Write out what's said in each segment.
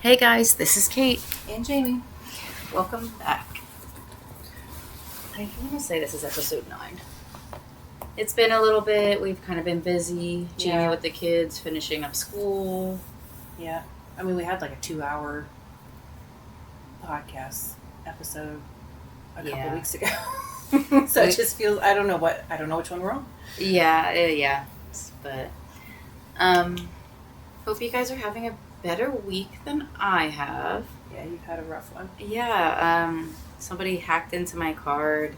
Hey guys, this is Kate. And Jamie. Welcome back. I want to say this is episode 9. It's been a little bit. We've kind of been busy. Jamie with the kids, finishing up school. Yeah. I mean, we had like a 2-hour podcast episode a couple weeks ago. So it just feels, I don't know which one we're on. Yeah. But, hope you guys are having a better week than I have. Yeah, you've had a rough one. Yeah, somebody hacked into my card,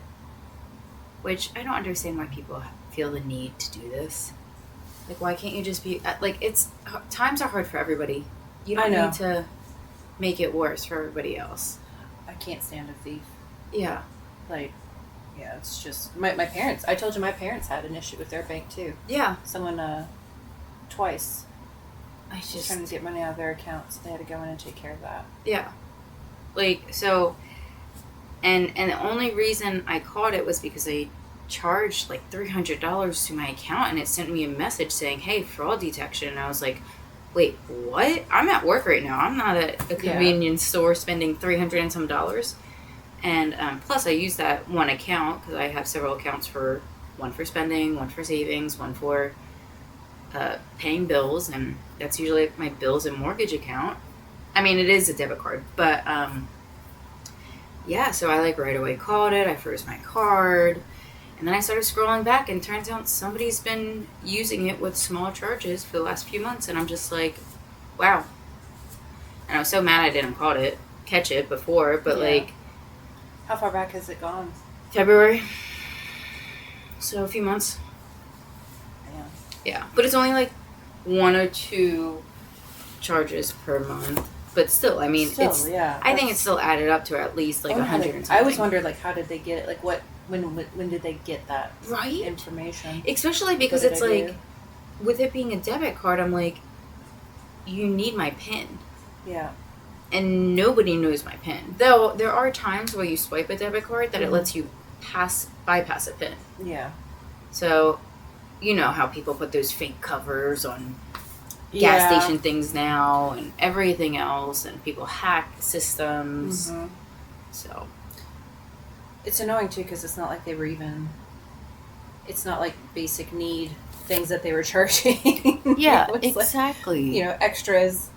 which I don't understand why people feel the need to do this. Like, why can't you just be, times are hard for everybody. You don't need to make it worse for everybody else. I can't stand a thief. Yeah. It's just, my parents, I told you my parents had an issue with their bank too. Yeah. Someone, twice. I just trying to get money out of their account, so they had to go in and take care of that. Yeah. And the only reason I caught it was because they charged like $300 to my account, and it sent me a message saying, hey, fraud detection. And I was like, wait, what? I'm at work right now. I'm not at a convenience store spending $300 and some dollars. And plus I use that one account because I have several accounts, for one for spending, one for savings, one for paying bills, and that's usually my bills and mortgage account. I mean, it is a debit card, but so I right away called it. I froze my card, and then I started scrolling back, and it turns out somebody's been using it with small charges for the last few months, and I'm just like, wow. And I was so mad I didn't catch it before, but how far back has it gone? February, so a few months. Yeah, but it's only 1 or 2 charges per month. But still, I mean, I think it's still added up to at least 100 and something. I always wondered, how did they get it? When did they get that information? Especially because it's with it being a debit card, I'm like, you need my PIN. Yeah. And nobody knows my PIN. Though there are times where you swipe a debit card that it lets you bypass a PIN. Yeah. So, you know how people put those fake covers on gas station things now and everything else, and people hack systems. Mm-hmm. So it's annoying too, because it's not like they were it's not like basic need things that they were charging. Yeah, exactly. Extras.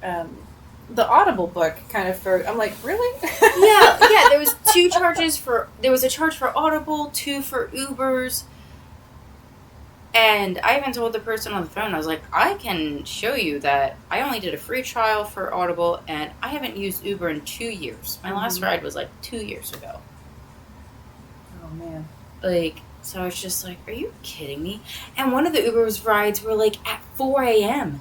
The Audible book kind of I'm like, really? yeah, there was 2 charges there was a charge for Audible, 2 for Ubers. And I even told the person on the phone, I was like, I can show you that I only did a free trial for Audible, and I haven't used Uber in 2 years. My last ride was 2 years ago. Oh, man. So I was just like, are you kidding me? And one of the Uber's rides were at 4 a.m.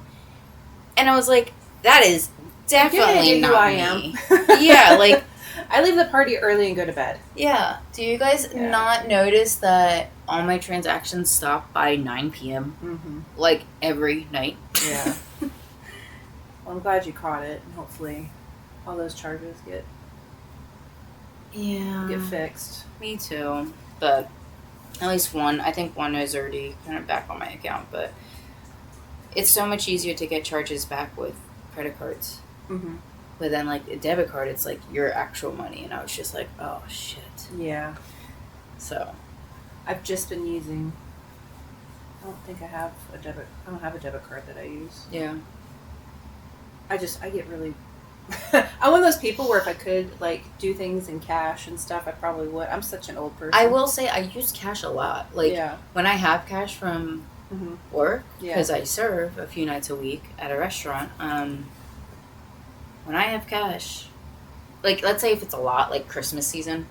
And I was like, that is definitely not me. am. Yeah, I leave the party early and go to bed. Yeah. Do you guys not notice that all my transactions stop by 9 p.m.? Mm-hmm. Every night? Yeah. Well, I'm glad you caught it, and hopefully all those charges get fixed. Me too. But at least one. I think one is already kind of back on my account, but it's so much easier to get charges back with credit cards. Mm-hmm. But then, a debit card, it's your actual money. And I was just like, oh, shit. Yeah. So. I've just been using, I don't have a debit card that I use. Yeah. I get really, I'm one of those people where if I could, do things in cash and stuff, I probably would. I'm such an old person. I will say I use cash a lot. When I have cash from work, because I serve a few nights a week at a restaurant, when I have cash, let's say if it's a lot, Christmas season,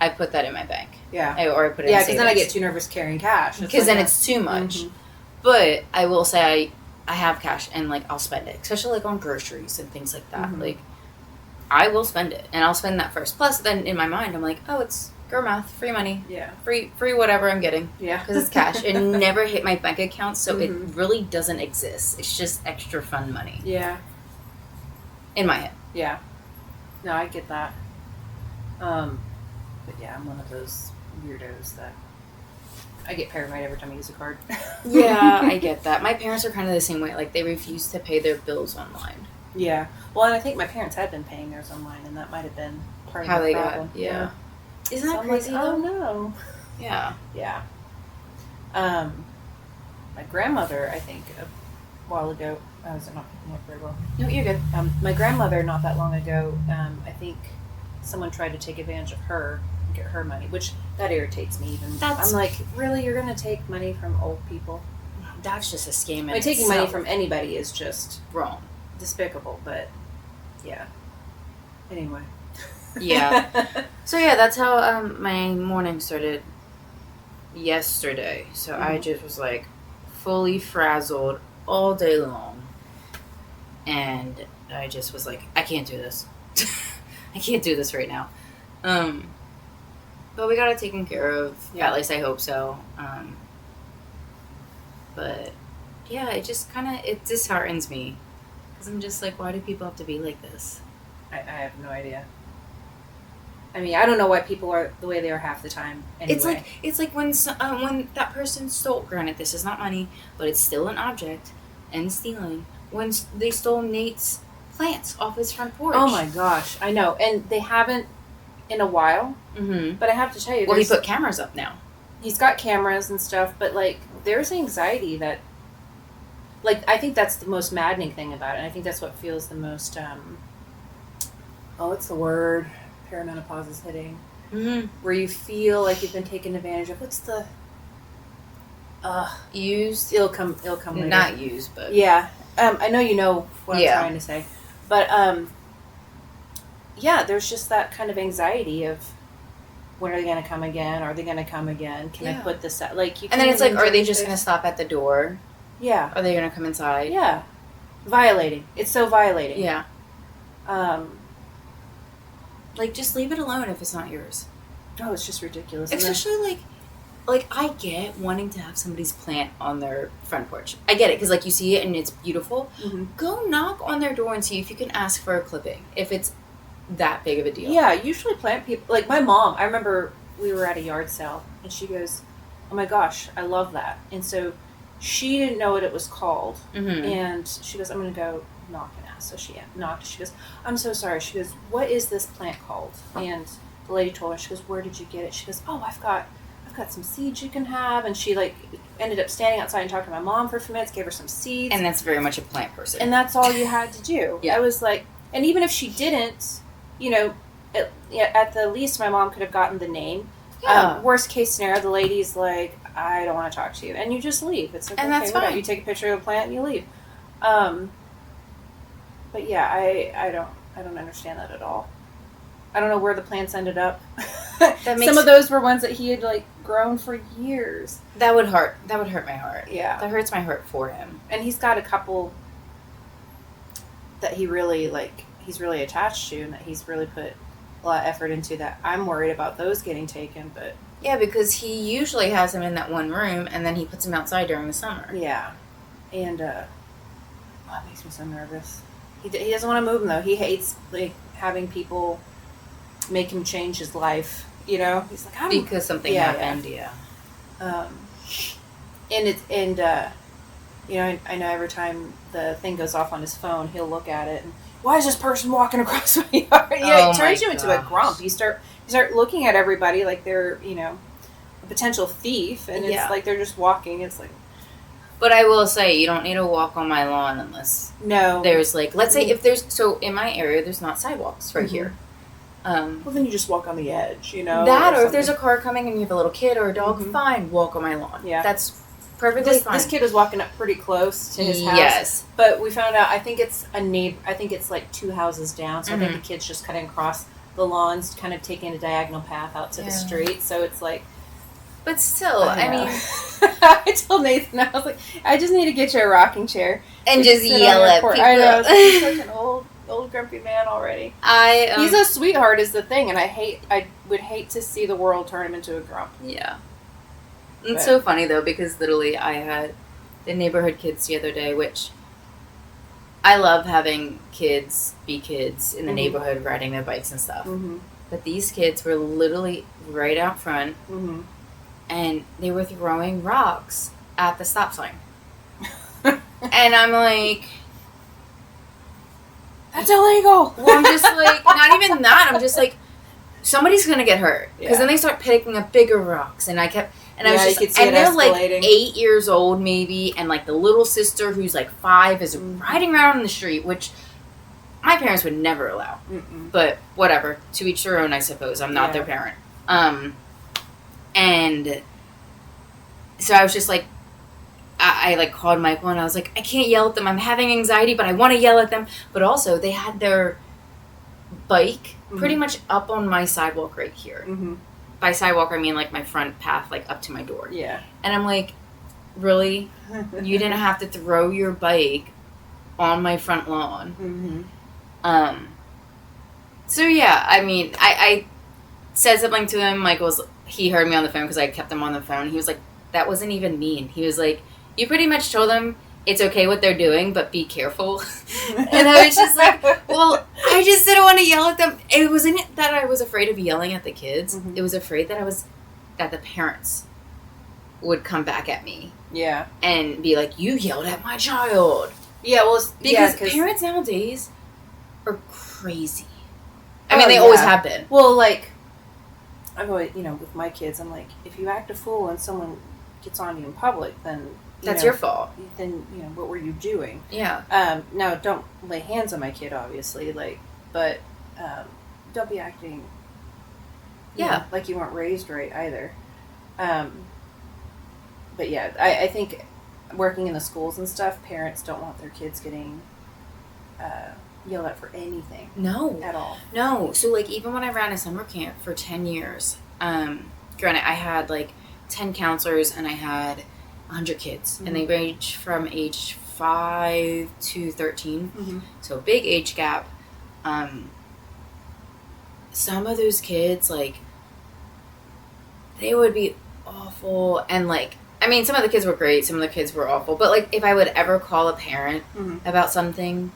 I put that in my bank. Yeah. Or I put it in savings. Yeah, because then I get too nervous carrying cash. Because then it's too much. Mm-hmm. But I will say I have cash, and, I'll spend it. Especially, on groceries and things like that. Mm-hmm. I will spend it, and I'll spend that first. Plus, then in my mind, I'm like, oh, it's girl math, free money. Yeah. Free whatever I'm getting. Yeah. Because it's cash. It never hit my bank account, so it really doesn't exist. It's just extra fun money. Yeah. In my head. Yeah. No, I get that. But yeah, I'm one of those weirdos that I get paranoid every time I use a card. Yeah, I get that. My parents are kind of the same way. They refuse to pay their bills online. Yeah. Well, and I think my parents had been paying theirs online, and that might have been part How of the they problem. got, yeah. Isn't So that I'm crazy, like, though? oh, no. Yeah. Yeah. My grandmother, I think, a while ago, I was not picking up very well. No, you're good. My grandmother, not that long ago, I think someone tried to take advantage of her and get her money, which that irritates me even. I'm like, really? You're going to take money from old people? That's just a scam. Taking money from anybody is just wrong. Despicable, but yeah. Anyway. Yeah. So, yeah, that's how my morning started yesterday. So, I just was, like, fully frazzled all day long. And I just was like, I can't do this. I can't do this right now. But we got it taken care of. Yeah. At least I hope so. But yeah, it just it disheartens me. Because I'm just like, why do people have to be like this? I have no idea. I mean, I don't know why people are the way they are half the time. Anyway. It's like when that person stole. Granted, this is not money, but it's still an object and stealing. When they stole Nate's plants off his front porch. Oh my gosh, I know, and they haven't in a while. Mm-hmm. But I have to tell you, well, he put cameras up now. He's got cameras and stuff, but like, there's anxiety that, like, I think that's the most maddening thing about it. And I think that's what feels the most. What's the word? Perimenopause is hitting. Mm-hmm. Where you feel like you've been taken advantage of. What's the used? It'll come later. Not used, but yeah. I know you know what I'm trying to say, but yeah, there's just that kind of anxiety of when are they going to come again? Are they going to come again? Can I put this out? Like, you. And then it's like, are they just going to stop at the door? Yeah. Are they going to come inside? Yeah. Violating. It's so violating. Yeah. Like, just leave it alone if it's not yours. Oh, it's just ridiculous. Especially, like, I get wanting to have somebody's plant on their front porch. I get it, because, like, you see it and it's beautiful. Mm-hmm. Go knock on their door and see if you can ask for a clipping, if it's that big of a deal. Yeah, usually plant people... Like, my mom, I remember we were at a yard sale, and she goes, oh my gosh, I love that. And so she didn't know what it was called, and she goes, I'm going to go knock and ask. So she knocked. She goes, I'm so sorry. She goes, what is this plant called? And the lady told her, she goes, where did you get it? She goes, oh, I've got some seeds you can have. And she, like, ended up standing outside and talking to my mom for a few minutes, gave her some seeds. And that's very much a plant person. And that's all you had to do. Yeah. I was like, and even if she didn't, you know, at the least my mom could have gotten the name. Yeah. Worst case scenario, the lady's like, I don't want to talk to you. And you just leave. It's like, and okay, that's whatever. fine. You take a picture of the plant and you leave. But yeah, I don't understand that at all. I don't know where the plants ended up. Some of those were ones that he had, like, grown for years. That would hurt my heart. Yeah. That hurts my heart for him. And he's got a couple that he really, like, he's really attached to and that he's really put a lot of effort into that. I'm worried about those getting taken, but... Yeah, because he usually has them in that one room and then he puts them outside during the summer. Yeah. And, it makes me so nervous. He doesn't want to move them, though. He hates, like, having people make him change his life, you know? He's like, because something happened, yeah. You know, I know every time the thing goes off on his phone, he'll look at it and, why is this person walking across my yard? Yeah, it turns you into a grump. You start looking at everybody like they're, you know, a potential thief, and it's like they're just walking. It's like... But I will say, you don't need to walk on my lawn unless there's, like, let's say if there's, so in my area, there's not sidewalks right here. Well, then you just walk on the edge, you know? That, or if there's a car coming and you have a little kid or a dog, fine, walk on my lawn. Yeah. That's perfectly fine. This kid was walking up pretty close to his house. Yes. But we found out, I think it's like 2 houses down, so I think the kid's just cutting across the lawns, kind of taking a diagonal path out to the street, so it's like... But still, I mean... I told Nathan, I was like, I just need to get you a rocking chair. And just yell at people. I know, he's such an old grumpy man already. He's a sweetheart is the thing, and I would hate to see the world turn him into a grump. Yeah. It's so funny, though, because literally I had the neighborhood kids the other day, which I love having kids be kids in the neighborhood riding their bikes and stuff. But these kids were literally right out front, and they were throwing rocks at the stop sign. And I'm like, That's illegal. Well, I'm just like, not even that. I'm just like, somebody's gonna get hurt because then they start picking up bigger rocks, and I kept. And I was just, and they're like 8 years old maybe, and like the little sister who's like 5 is riding around in the street, which my parents would never allow. But whatever, to each their own, I suppose. I'm not their parent. And so I was just like, I like called Michael and I was like, I can't yell at them. I'm having anxiety, but I want to yell at them. But also, they had their bike pretty much up on my sidewalk right here. By sidewalk, I mean like my front path, like up to my door. Yeah. And I'm like, really? You didn't have to throw your bike on my front lawn. So yeah, I mean, I said something to him. He heard me on the phone because I kept him on the phone. He was like, that wasn't even mean. He was like, you pretty much told them it's okay what they're doing, but be careful. And I was just like, well, I just didn't want to yell at them. It wasn't that I was afraid of yelling at the kids. It was afraid that the parents would come back at me. Yeah. And be like, you yelled at my child. Yeah, well, because parents nowadays are crazy. I mean, they always have been. Well, like, I've always, with my kids, I'm like, if you act a fool and someone gets on you in public, then that's your fault. Then, what were you doing? Yeah. Now, don't lay hands on my kid, obviously, but don't be acting, like you weren't raised right either. But yeah, I think working in the schools and stuff, parents don't want their kids getting yelled at for anything. No. At all. No. So, like, even when I ran a summer camp for 10 years, granted, I had, like, 10 counselors and I had 100 kids. And they range from age 5 to 13. So, big age gap. Some of those kids, like, they would be awful. And, like, I mean, some of the kids were great. Some of the kids were awful. But, like, if I would ever call a parent about something,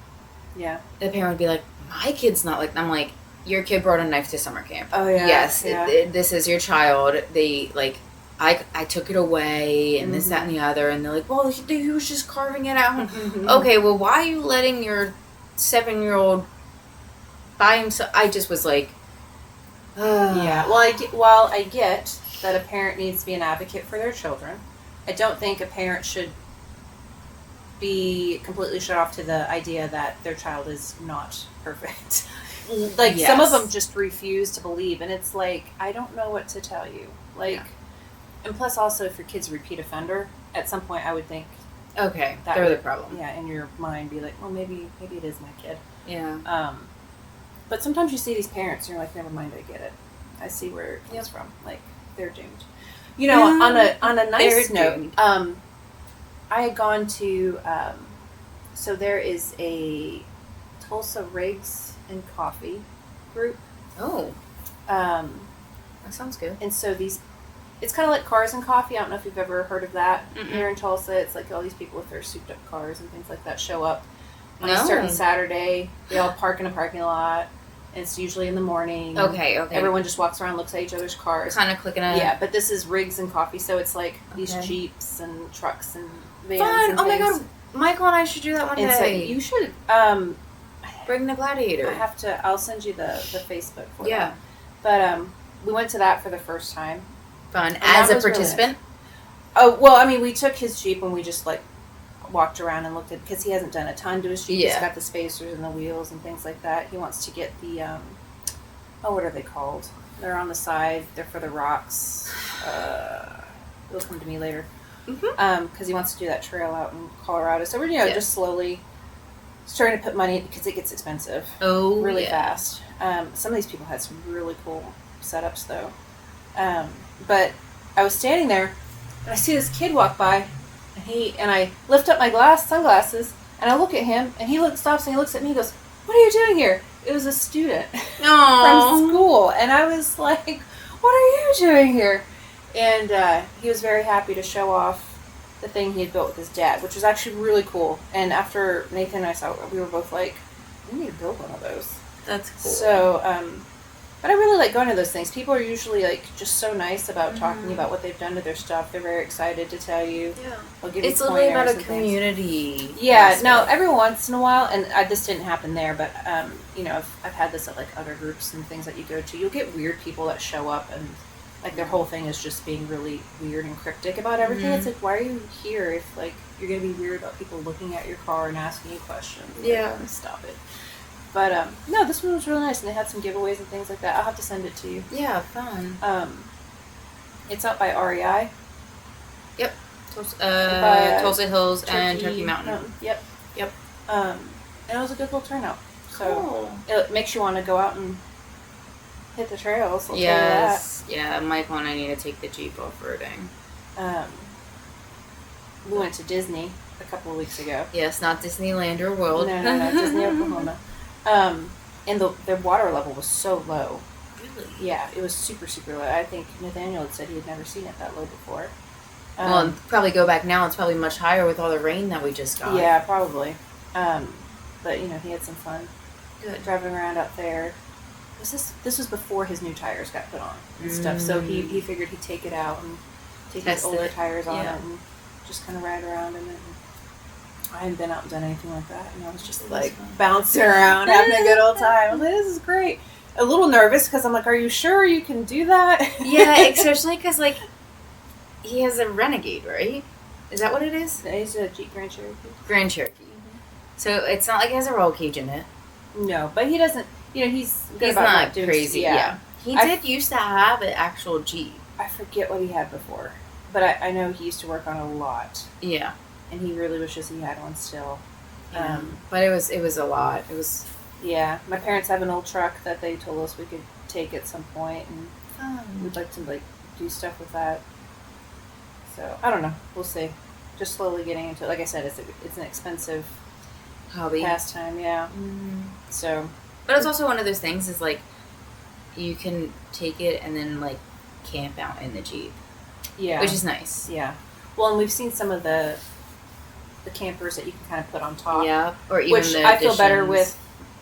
the parent would be like, my kid's not like... I'm like, your kid brought a knife to summer camp. Oh, yeah. Yes, this is your child. They, like... I took it away, and this, that, and the other. And they're like, well, he was just carving it out. Okay, well, why are you letting your 7-year-old by himself? I just was like... Yeah, while I get that a parent needs to be an advocate for their children, I don't think a parent should be completely shut off to the idea that their child is not perfect. Like, some of them just refuse to believe, and it's like, I don't know what to tell you. Like, and plus also, if your kid's a repeat offender, at some point I would think... Okay, they're the problem. Yeah, in your mind be like, well, maybe it is my kid. Yeah. But sometimes you see these parents and you're like, never mind, I get it. I see where it comes from. Like, they're doomed. On a nice note, I had gone to, so there is a Tulsa Rigs and Coffee group. Oh. That sounds good. And so it's kind of like Cars and Coffee. I don't know if you've ever heard of that. Here in Tulsa, it's like all these people with their souped up cars and things like that show up on a certain Saturday. They all park in a parking lot. And it's usually in the morning. Okay. Everyone just walks around, looks at each other's cars. Kind of clicking on. Yeah, but this is Rigs and Coffee, so it's like these Jeeps and trucks and vans. Fun! And oh my god, Michael and I should do that one day. So you should. Bring the Gladiator. I'll send you the Facebook for that. But we went to that for the first time. Fun. As a participant? Really nice. Oh, well, I mean, we took his Jeep and we just like walked around and looked at, because he hasn't done a ton to his Jeep. He's got the spacers and the wheels and things like that. He wants to get the what are they called? They're on the side. They're for the rocks. It'll come to me later. Because he wants to do that trail out in Colorado. So we're just slowly starting to put money, because it gets expensive. Really fast. Some of these people had some really cool setups though. But I was standing there and I see this kid walk by. And I lift up my sunglasses, and I look at him, and he stops and he looks at me and goes, "What are you doing here?" It was a student from school, and I was like, "What are you doing here?" And he was very happy to show off the thing he had built with his dad, which was actually really cool. And after Nathan and I saw it, we were both like, "We need to build one of those." That's cool. So, But I really like going to those things. People are usually like just so nice about talking about what they've done to their stuff. They're very excited to tell you. Yeah. They'll give It's you literally about a pointers and community. Yeah, aspect. no, every once in a while, and this didn't happen there, but you know, I've had this at like other groups and things that you go to. You'll get weird people that show up and like their whole thing is just being really weird and cryptic about everything. It's like, why are you here if like you're gonna be weird about people looking at your car and asking you questions? Yeah. Like, stop it. But no, this one was really nice, and they had some giveaways and things like that. I'll have to send it to you. Yeah, fun. It's up by REI. Yep. Tulsa Hills and Turkey Mountain. Yep. And it was a good little turnout. So Cool. it makes you want to go out and hit the trails. I'll Yes. Yeah, Michael and I need to take the Jeep off-roading. tell you that. We went to Disney a couple of weeks ago. Yes, not Disneyland or World. No, Disney, Oklahoma. And the water level was so low. Really? Yeah, it was super, super low. I think Nathaniel had said he had never seen it that low before. Well, and probably go back now. It's probably much higher with all the rain that we just got. Yeah, probably. But you know, he had some fun. Good. Driving around out there. This was before his new tires got put on and stuff. So he figured he'd take it out and take his older tires on it and just kind of ride around in it. I hadn't been out and done anything like that, and I was just like bouncing around, having a good old time. I was like, this is great. A little nervous because I'm like, are you sure you can do that? Yeah, especially because like he has a Renegade, right? Is that what it is? He's a Jeep Grand Cherokee. Grand Cherokee. So it's not like he has a roll cage in it. No, but he doesn't. You know, he's not crazy. Yeah. He did used to have an actual Jeep. I forget what he had before, but I know he used to work on a lot. Yeah. And he really wishes he had one still. But it was a lot. It was. Yeah, my parents have an old truck that they told us we could take at some point, and we'd like to like do stuff with that. So I don't know. We'll see. Just slowly getting into it. Like I said, it's an expensive hobby pastime. Yeah. So. But it's also one of those things. Is like, you can take it and then like camp out in the Jeep. Yeah. Which is nice. Yeah. Well, and we've seen some of the campers that you can kind of put on top. Yeah. Or even which the I feel better with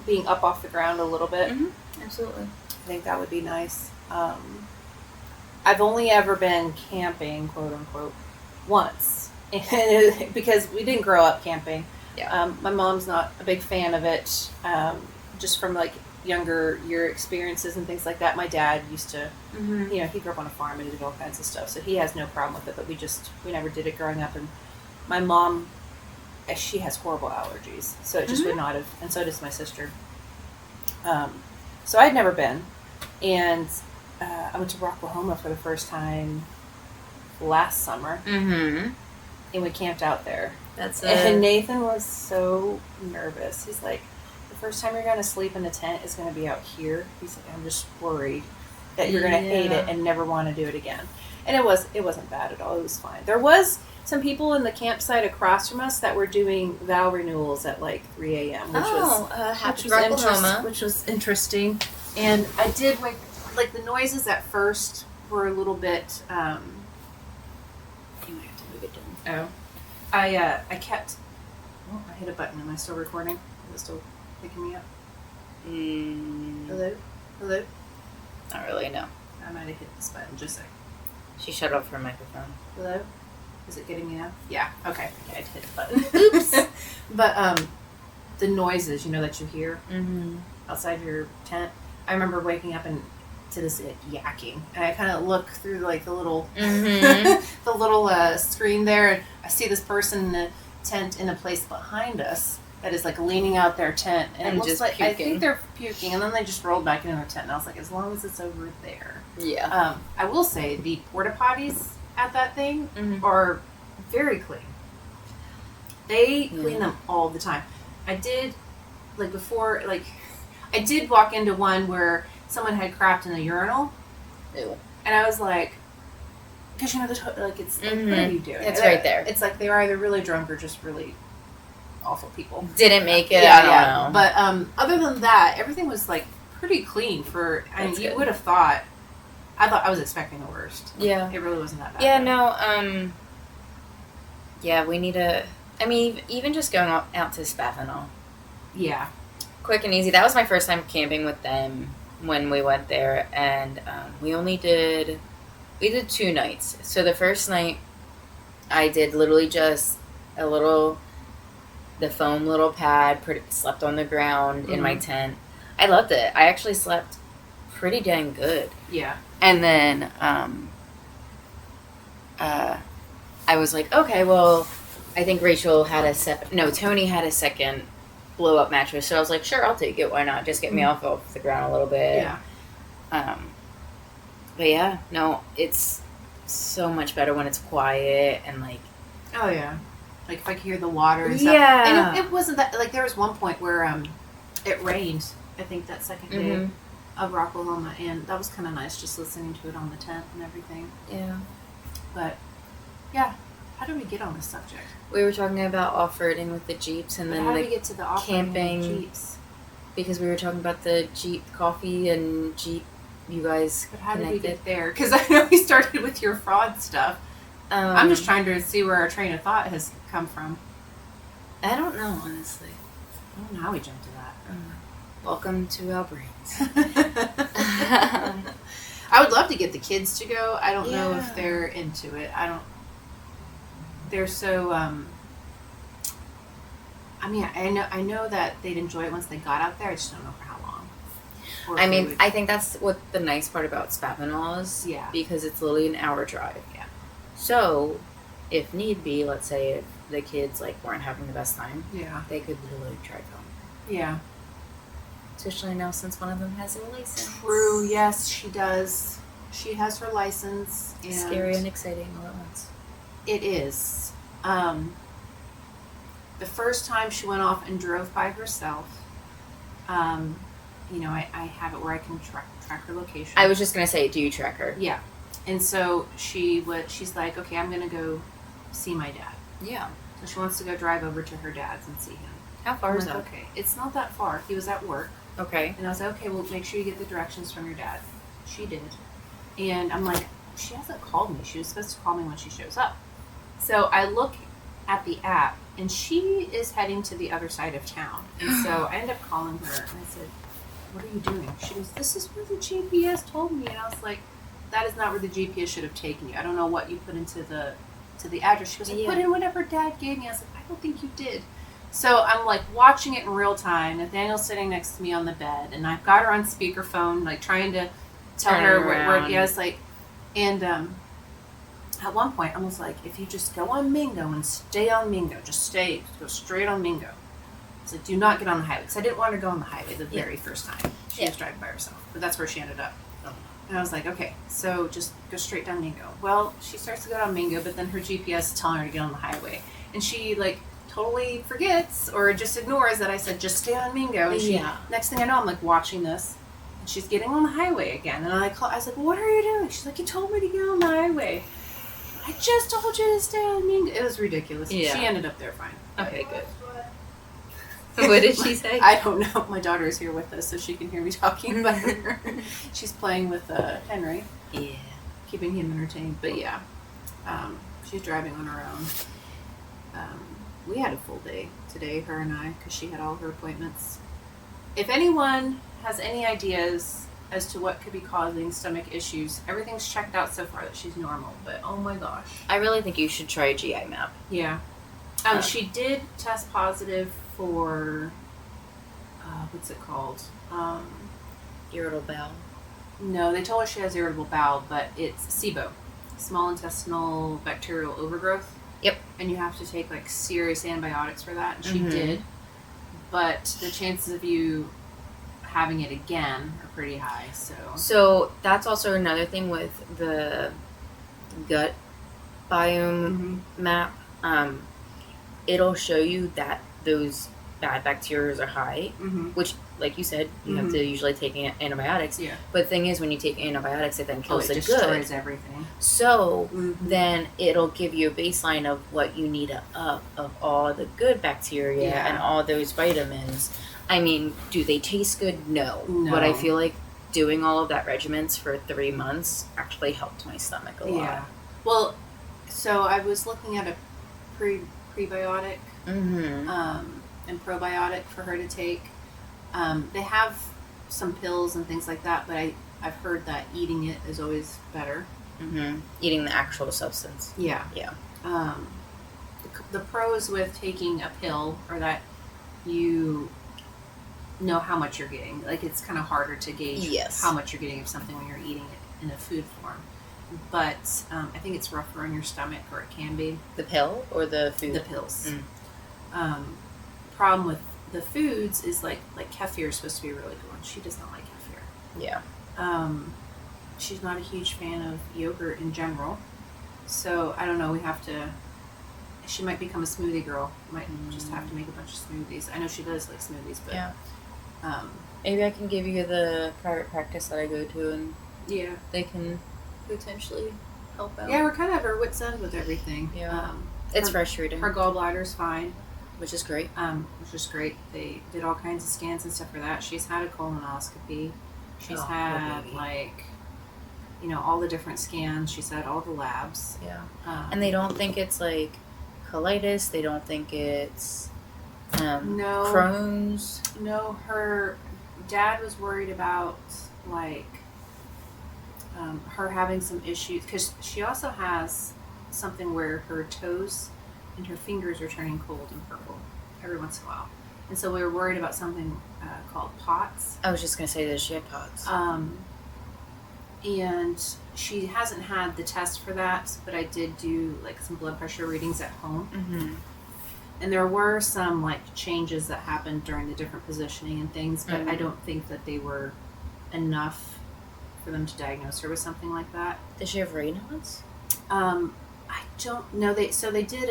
being up off the ground a little bit. Mm-hmm. Absolutely. I think that would be nice. I've only ever been camping, quote unquote, once, and because we didn't grow up camping. Yeah. My mom's not a big fan of it, just from like younger year experiences and things like that. My dad used to, you know, he grew up on a farm and he did all kinds of stuff, so he has no problem with it. But we never did it growing up, and my mom, she has horrible allergies, so it just would not have, and so does my sister. So I'd never been, and I went to Rocklahoma for the first time last summer, and we camped out there. And Nathan was so nervous. He's like, the first time you're going to sleep in a tent is going to be out here. He's like, I'm just worried that you're going to hate it and never want to do it again. And it wasn't bad at all. It was fine. There was some people in the campsite across from us that were doing vow renewals at like 3 a.m., which was interesting. And I did like the noises at first were a little bit. You might have to move it down. Oh, I kept. Oh, I hit a button. Am I still recording? Is it still picking me up? Hello. Not really. No. I might have hit this button. Just a second. She shut off her microphone. Hello. Is it getting me now? Yeah. Okay. I hit the button. Oops. But the noises, you know, that you hear outside your tent. I remember waking up and to this yakking, and I kind of look through like the little the little screen there, and I see this person in a tent in a place behind us that is like leaning out their tent, and it looks just like puking. I think they're puking, and then they just rolled back into their tent, and I was like, as long as it's over there. Yeah. I will say the porta potties at that thing are very clean. They clean them all the time. I did I did walk into one where someone had crapped in the urinal. Ew. And I was like, because you know, it's like, what are you doing? It's right there. It's like they were either really drunk or just really awful people. Didn't make it. Yeah, I don't know. But other than that, everything was like pretty clean for. I mean, you would have thought. I was expecting the worst. Yeah. It really wasn't that bad. Yeah. No. Yeah, we need to. I mean, even just going out to Spaffinall. Yeah. Quick and easy. That was my first time camping with them. when we went there, and we did 2 nights. So the first night, I did literally just the foam little pad, slept on the ground in my tent. I loved it. I actually slept pretty dang good. Yeah. And then I was like, okay, well, I think Rachel had Tony had a second blow up mattress. So I was like, sure, I'll take it. Why not? Just get me off the ground a little bit. Yeah. But yeah, no, it's so much better when it's quiet and like. Oh yeah. Like if I could hear the water and stuff. Yeah. And it wasn't that, like there was one point where it rained, I think that second day of Rocklahoma, and that was kind of nice just listening to it on the tent and everything. Yeah. But yeah, how did we get on this subject? We were talking about off-roading with the Jeeps, and then how did we get to the off-roading camping with the Jeeps? Because we were talking about the Jeep coffee and Jeep, you guys But how connected. did we get there? Because I know we started with your fraud stuff. I'm just trying to see where our train of thought has come from. I don't know, honestly. I don't know how we jumped to that. Welcome to our brains. I would love to get the kids to go. I don't know if they're into it. They're so. I mean, I know that they'd enjoy it once they got out there. I just don't know for how long. I mean, I think that's what the nice part about Spavinaw is. Yeah. Because it's literally an hour drive. Yeah. So, if need be, let's say if the kids like weren't having the best time, they could literally drive home. Yeah. Especially now since one of them has a license. True. Yes, she does. She has her license. And scary and exciting all at once. It is. The first time she went off and drove by herself, I have it where I can track her location. I was just going to say, do you track her? Yeah. And so she's like, okay, I'm going to go see my dad. Yeah. So she wants to go drive over to her dad's and see him. How far is that? Okay. It's not that far. He was at work. Okay. And I was like, okay, well, make sure you get the directions from your dad. She did. And I'm like, she hasn't called me. She was supposed to call me when she shows up. So I look at the app, and she is heading to the other side of town. And so I end up calling her, and I said, what are you doing? She goes, this is where the GPS told me. And I was like, that is not where the GPS should have taken you. I don't know what you put into the address. She goes, I put in whatever Dad gave me. I was like, I don't think you did. So I'm like watching it in real time. Nathaniel's sitting next to me on the bed, and I've got her on speakerphone, like trying to tell her where it's like, and at one point I was like, if you just go on Mingo and stay on Mingo, go straight on Mingo. I was like, do not get on the highway, because I didn't want her to go on the highway the very first time. She was driving by herself, but that's where she ended up. And I was like, okay, so just go straight down Mingo. Well, she starts to go down Mingo, but then her GPS is telling her to get on the highway, and she like totally forgets or just ignores that I said just stay on Mingo. And next thing I know, I'm like watching this, and she's getting on the highway again. And I was like, what are you doing? She's like, you told me to get on the highway. I just told you to stay on Mingo. It was ridiculous. Yeah. She ended up there fine. Okay, good. What did she say? I don't know. My daughter is here with us, so she can hear me talking about her. She's playing with Henry. Yeah. Keeping him entertained. But yeah, she's driving on her own. We had a full day today, her and I, because she had all her appointments. If anyone has any ideas as to what could be causing stomach issues, everything's checked out so far that she's normal, but oh my gosh. I really think you should try a GI map. Yeah. She did test positive for, what's it called? Irritable bowel. No, they told her she has irritable bowel, but it's SIBO, small intestinal bacterial overgrowth. Yep. And you have to take like serious antibiotics for that, and she did. But the chances of you having it again are pretty high. So that's also another thing with the gut biome map. It'll show you that those bad bacteria are high, which, like you said, you have to usually take antibiotics. Yeah. But the thing is, when you take antibiotics, it then kills the good. It destroys everything. So then it'll give you a baseline of what you need of all the good bacteria and all those vitamins. I mean, do they taste good? No. But I feel like doing all of that regimens for 3 months actually helped my stomach a lot. Yeah. Well, so I was looking at a prebiotic and probiotic for her to take. They have some pills and things like that, but I've heard that eating it is always better. Eating the actual substance. Yeah. Yeah. The pros with taking a pill are that you know how much you're getting. Like, it's kind of harder to gauge how much you're getting of something when you're eating it in a food form. But I think it's rougher on your stomach, or it can be. The pill or the food? The pills. Problem with the foods is like kefir is supposed to be a really good one. She does not like kefir. Yeah. She's not a huge fan of yogurt in general. So I don't know. She might become a smoothie girl. Might just have to make a bunch of smoothies. I know she does like smoothies, but yeah. Maybe I can give you the private practice that I go to, and they can potentially help out. Yeah, we're kind of at our wit's end with everything. Yeah, it's frustrating. Her gallbladder's fine, which is great. They did all kinds of scans and stuff for that. She's had a colonoscopy. She's had all the different scans. She's had all the labs. Yeah, and they don't think it's like colitis. They don't think it's Crohn's. No, her dad was worried about her having some issues, because she also has something where her toes and her fingers are turning cold and purple every once in a while, and so we were worried about something called POTS. I was just gonna say, does she have POTS? And she hasn't had the test for that, but I did do some blood pressure readings at home. And there were some changes that happened during the different positioning and things, but I don't think that they were enough for them to diagnose her with something like that. Does she have Raynaud's? I don't know. They did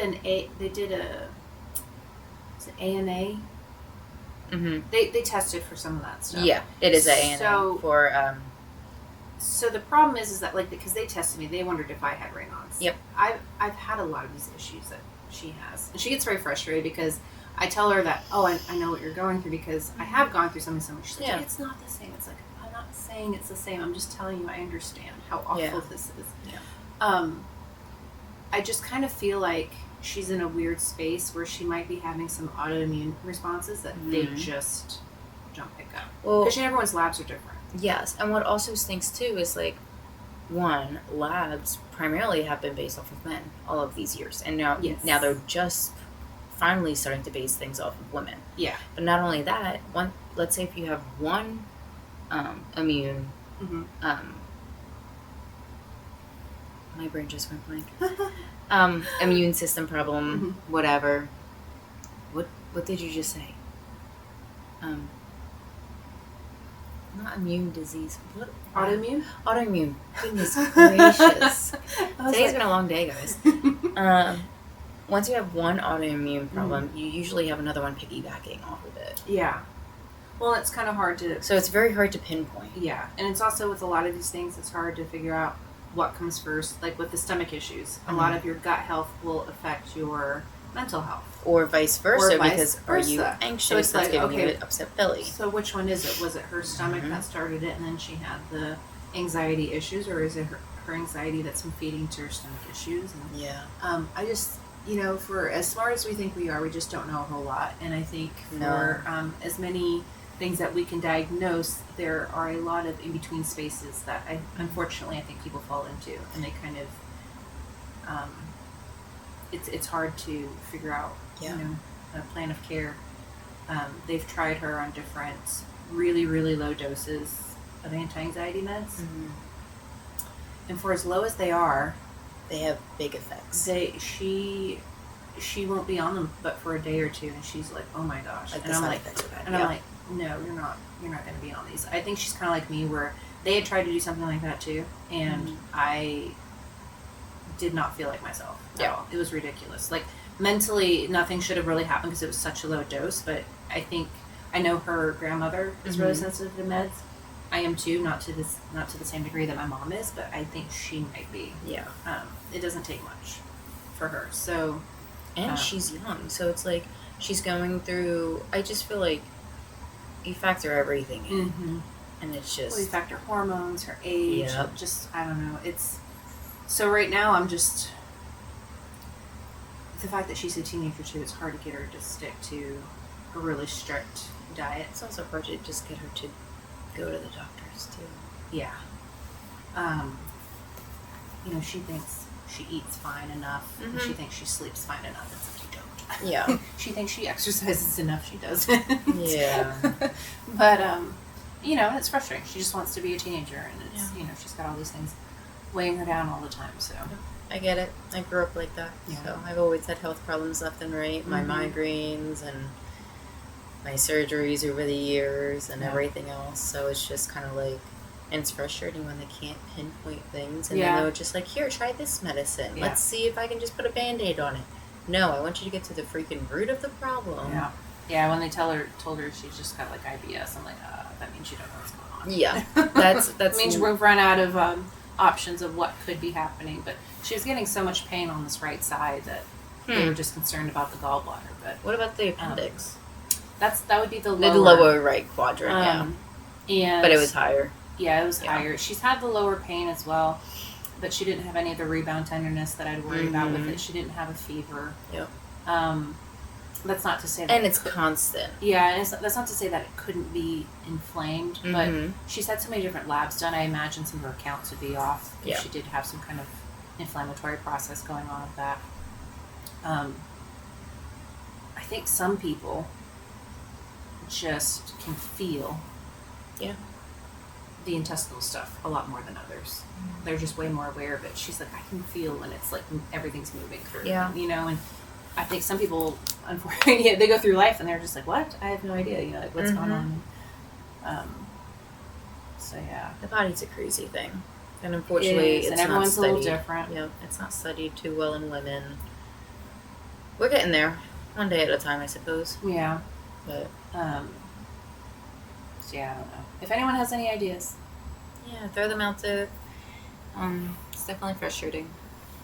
is it ANA? They tested for some of that stuff. Yeah, it is ANA for. So the problem is that because they tested me, they wondered if I had Raynaud's. Yep. I've had a lot of these issues that she has, and she gets very frustrated because I tell her that, I know what you're going through, because I have gone through something similar. She's like, it's not the same. It's like, I'm not saying it's the same. I'm just telling you I understand how awful this is. Yeah. I just kind of feel like she's in a weird space where she might be having some autoimmune responses that they just don't pick up. Well, because everyone's labs are different. Yes, and what also stinks too is one, labs primarily have been based off of men all of these years, and now they're just finally starting to base things off of women. Yeah. But not only that, let's say if you have one immune, my brain just went blank. Immune system problem, whatever. What did you just say? Not immune disease. What? Autoimmune? Autoimmune. Goodness gracious. Today's been a long day, guys. Once you have one autoimmune problem, you usually have another one piggybacking off of it. Yeah. Well, it's kind of hard to... So it's very hard to pinpoint. Yeah. And it's also with a lot of these things, it's hard to figure out what comes first. Like with the stomach issues, a lot of your gut health will affect your mental health. Or vice versa, because are you anxious? So it's that's giving you an upset belly. So which one is it? Was it her stomach that started it and then she had the anxiety issues, or is it her anxiety that's been feeding to her stomach issues? And, I just, for as smart as we think we are, we just don't know a whole lot. And I think for as many things that we can diagnose, there are a lot of in-between spaces that unfortunately I think people fall into, and they kind of it's hard to figure out a plan of care. They've tried her on different really, really low doses of anti-anxiety meds, and for as low as they are, they have big effects. She won't be on them but for a day or two, and she's like, oh my gosh, and I'm like, no, you're not going to be on these. I think she's kind of like me, where they had tried to do something like that too, and I did not feel like myself at all. It was ridiculous. Mentally, nothing should have really happened because it was such a low dose, but I know her grandmother is really sensitive to meds. I am too, not to the same degree that my mom is, but I think she might be. Yeah. It doesn't take much for her. So, and she's young, so it's like she's going through. I just feel like you factor everything in, and it's just you factor hormones, her age, just I don't know. It's so right now I'm just. The fact that she's a teenager too, it's hard to get her to stick to a really strict diet. It's also hard to just get her to go to the doctors too. Yeah. She thinks she eats fine enough, and she thinks she sleeps fine enough, except she don't. Yeah. She thinks she exercises enough, she doesn't. Yeah. But, it's frustrating. She just wants to be a teenager, and it's, she's got all these things weighing her down all the time, so. I get it. I grew up like that. Yeah. So I've always had health problems left and right. My migraines and my surgeries over the years and everything else. So it's just kind of like, and it's frustrating when they can't pinpoint things. And then they're just like, here, try this medicine. Yeah. Let's see if I can just put a Band-Aid on it. No, I want you to get to the freaking root of the problem. Yeah. Yeah, when they told her she's just got like IBS, I'm like, that means you don't know what's going on. Yeah. That means we've run out of options of what could be happening. But she was getting so much pain on this right side that they were just concerned about the gallbladder. But what about the appendix? That would be the lower right quadrant, and but it was higher. Yeah, it was higher. She's had the lower pain as well, but she didn't have any of the rebound tenderness that I'd worried about with it. She didn't have a fever. Yep. That's not to say that... And it's constant. Yeah, and that's not to say that it couldn't be inflamed, but she's had so many different labs done, I imagine some of her counts would be off if she did have some kind of inflammatory process going on with that. I think some people just can feel the intestinal stuff a lot more than others. They're just way more aware of it. She's like, I can feel when it's like everything's moving through. Yeah. And I think some people, unfortunately, they go through life and they're just like, what? I have no idea, like what's going on. So yeah. The body's a crazy thing. And unfortunately, it's and everyone's not studied. a little different. Yep, it's not studied too well in women. We're getting there. One day at a time, I suppose. Yeah. But so yeah, I don't know. If anyone has any ideas, throw them out there. It's definitely frustrating,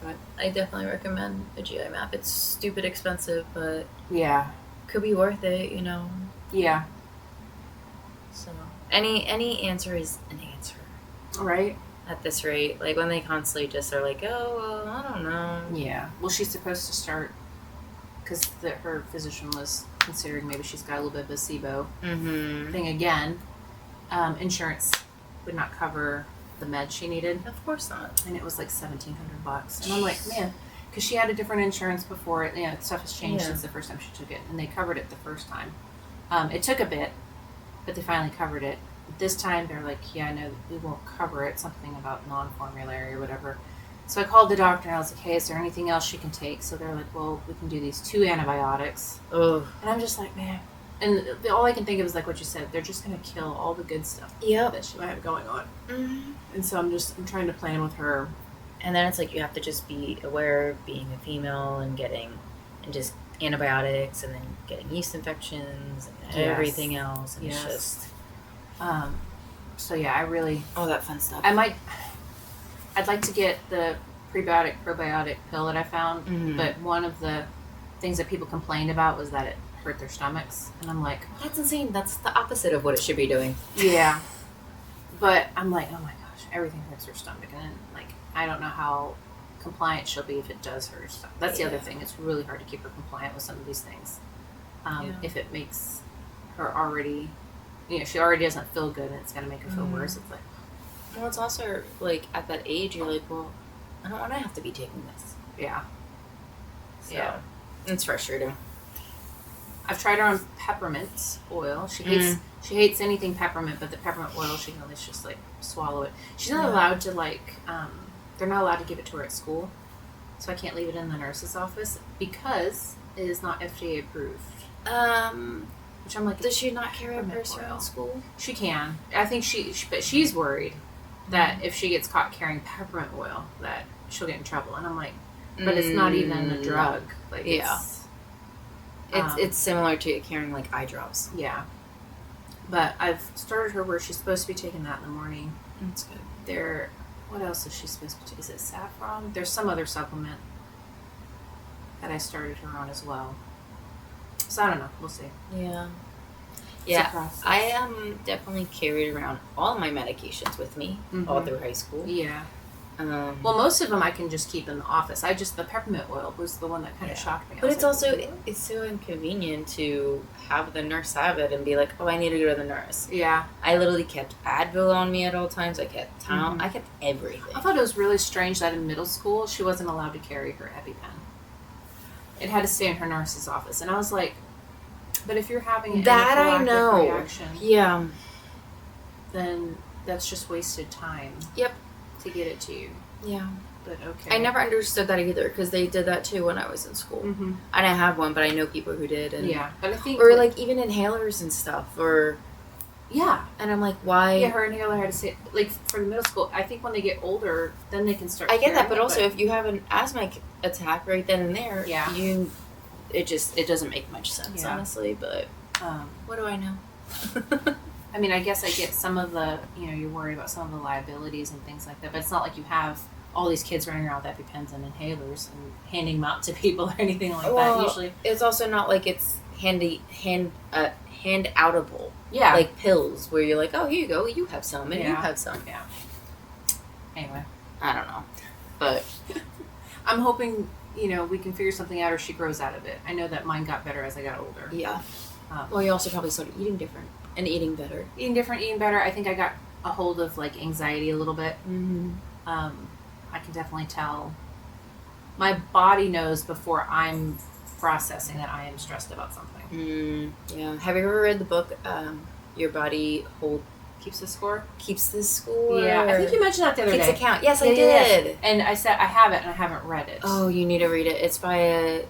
but I definitely recommend a GI map. It's stupid expensive, but could be worth it, Yeah. So any answer is an answer, right? At this rate, like when they constantly just are like, oh, well, I don't know. Yeah. Well, she's supposed to start because her physician was considering maybe she's got a little bit of a SIBO thing again. Insurance would not cover the meds she needed. Of course not. And it was like $1,700. And I'm like, man, because she had a different insurance before it. Stuff has changed since the first time she took it, and they covered it the first time. It took a bit, but they finally covered it. This time they're like, no, we won't cover it. Something about non-formulary or whatever. So I called the doctor and I was like, hey, is there anything else she can take? So they're like, well, we can do these 2 antibiotics. Oh. And I'm just like, man. And all I can think of is like what you said. They're just going to kill all the good stuff that she might have going on. And so I'm trying to plan with her. And then it's like you have to just be aware of being a female and just antibiotics and then getting yeast infections and everything else. And it's just... So yeah, I really... all that fun stuff. I'd like to get the prebiotic, probiotic pill that I found, but one of the things that people complained about was that it hurt their stomachs, and I'm like, that's insane. That's the opposite of what it should be doing. Yeah. But I'm like, oh my gosh, everything hurts her stomach, and then, like, I don't know how compliant she'll be if it does hurt her stomach. That's the other thing. It's really hard to keep her compliant with some of these things. If it makes her already, she already doesn't feel good, and it's going to make her feel worse. It's like, well, it's also, like, at that age, you're like, well, I don't want to have to be taking this. Yeah. So, it's frustrating. I've tried her on peppermint oil. She hates anything peppermint, but the peppermint oil, she can at least just, like, swallow it. She's not allowed to, like, they're not allowed to give it to her at school, so I can't leave it in the nurse's office because it is not FDA approved. Which I'm like, does she not carry a purse around school? She can. I think but she's worried that if she gets caught carrying peppermint oil, that she'll get in trouble. And I'm like, but it's not even a drug. Like, it's similar to carrying like eye drops. Yeah. But I've started her where she's supposed to be taking that in the morning. That's good. What else is she supposed to take? Is it saffron? There's some other supplement that I started her on as well. So I don't know. We'll see. Yeah. Yeah. I definitely carried around all my medications with me all through high school. Yeah. Well, most of them I can just keep in the office. The peppermint oil was the one that kind of shocked me. But it's also, it's so inconvenient to have the nurse have it and be like, oh, I need to go to the nurse. Yeah. I literally kept Advil on me at all times. I kept Tylenol. Mm-hmm. I kept everything. I thought it was really strange that in middle school she wasn't allowed to carry her EpiPen. It had to stay in her nurse's office. And I was like, but if you're having an anaphylactic reaction, yeah, then that's just wasted time. Yep. To get it to you. Yeah. But okay. I never understood that either because they did that too when I was in school. Mm-hmm. I didn't have one, but I know people who did. And, yeah, but I think or like even inhalers and stuff, or yeah, and I'm like, why? Yeah, her inhaler had to say like for the middle school. I think when they get older, then they can start. I get that, but also if you have an asthma attack right then and there, yeah, it doesn't make much sense, honestly. But what do I know? I mean, I guess I get some of the, you're worried about some of the liabilities and things like that, but it's not like you have all these kids running around with EpiPens and inhalers and handing them out to people or anything like that. Usually, it's also not like it's hand outable. Yeah, like pills where you're like, oh, here you go, you have some and you have some. Yeah. Anyway, I don't know, but I'm hoping we can figure something out or she grows out of it. I know that mine got better as I got older. Yeah. Well, you also probably started eating different and eating better. Eating better. I think I got a hold of like anxiety a little bit. Mm-hmm. I can definitely tell. My body knows before I'm processing that I am stressed about something. Yeah. Have you ever read the book, Your Body Keeps the Score? Keeps the Score? Yeah, I think you mentioned that the other day. Keeps account. Yes, I did. Yes. And I said I have it and I haven't read it. Oh, you need to read it. It's by a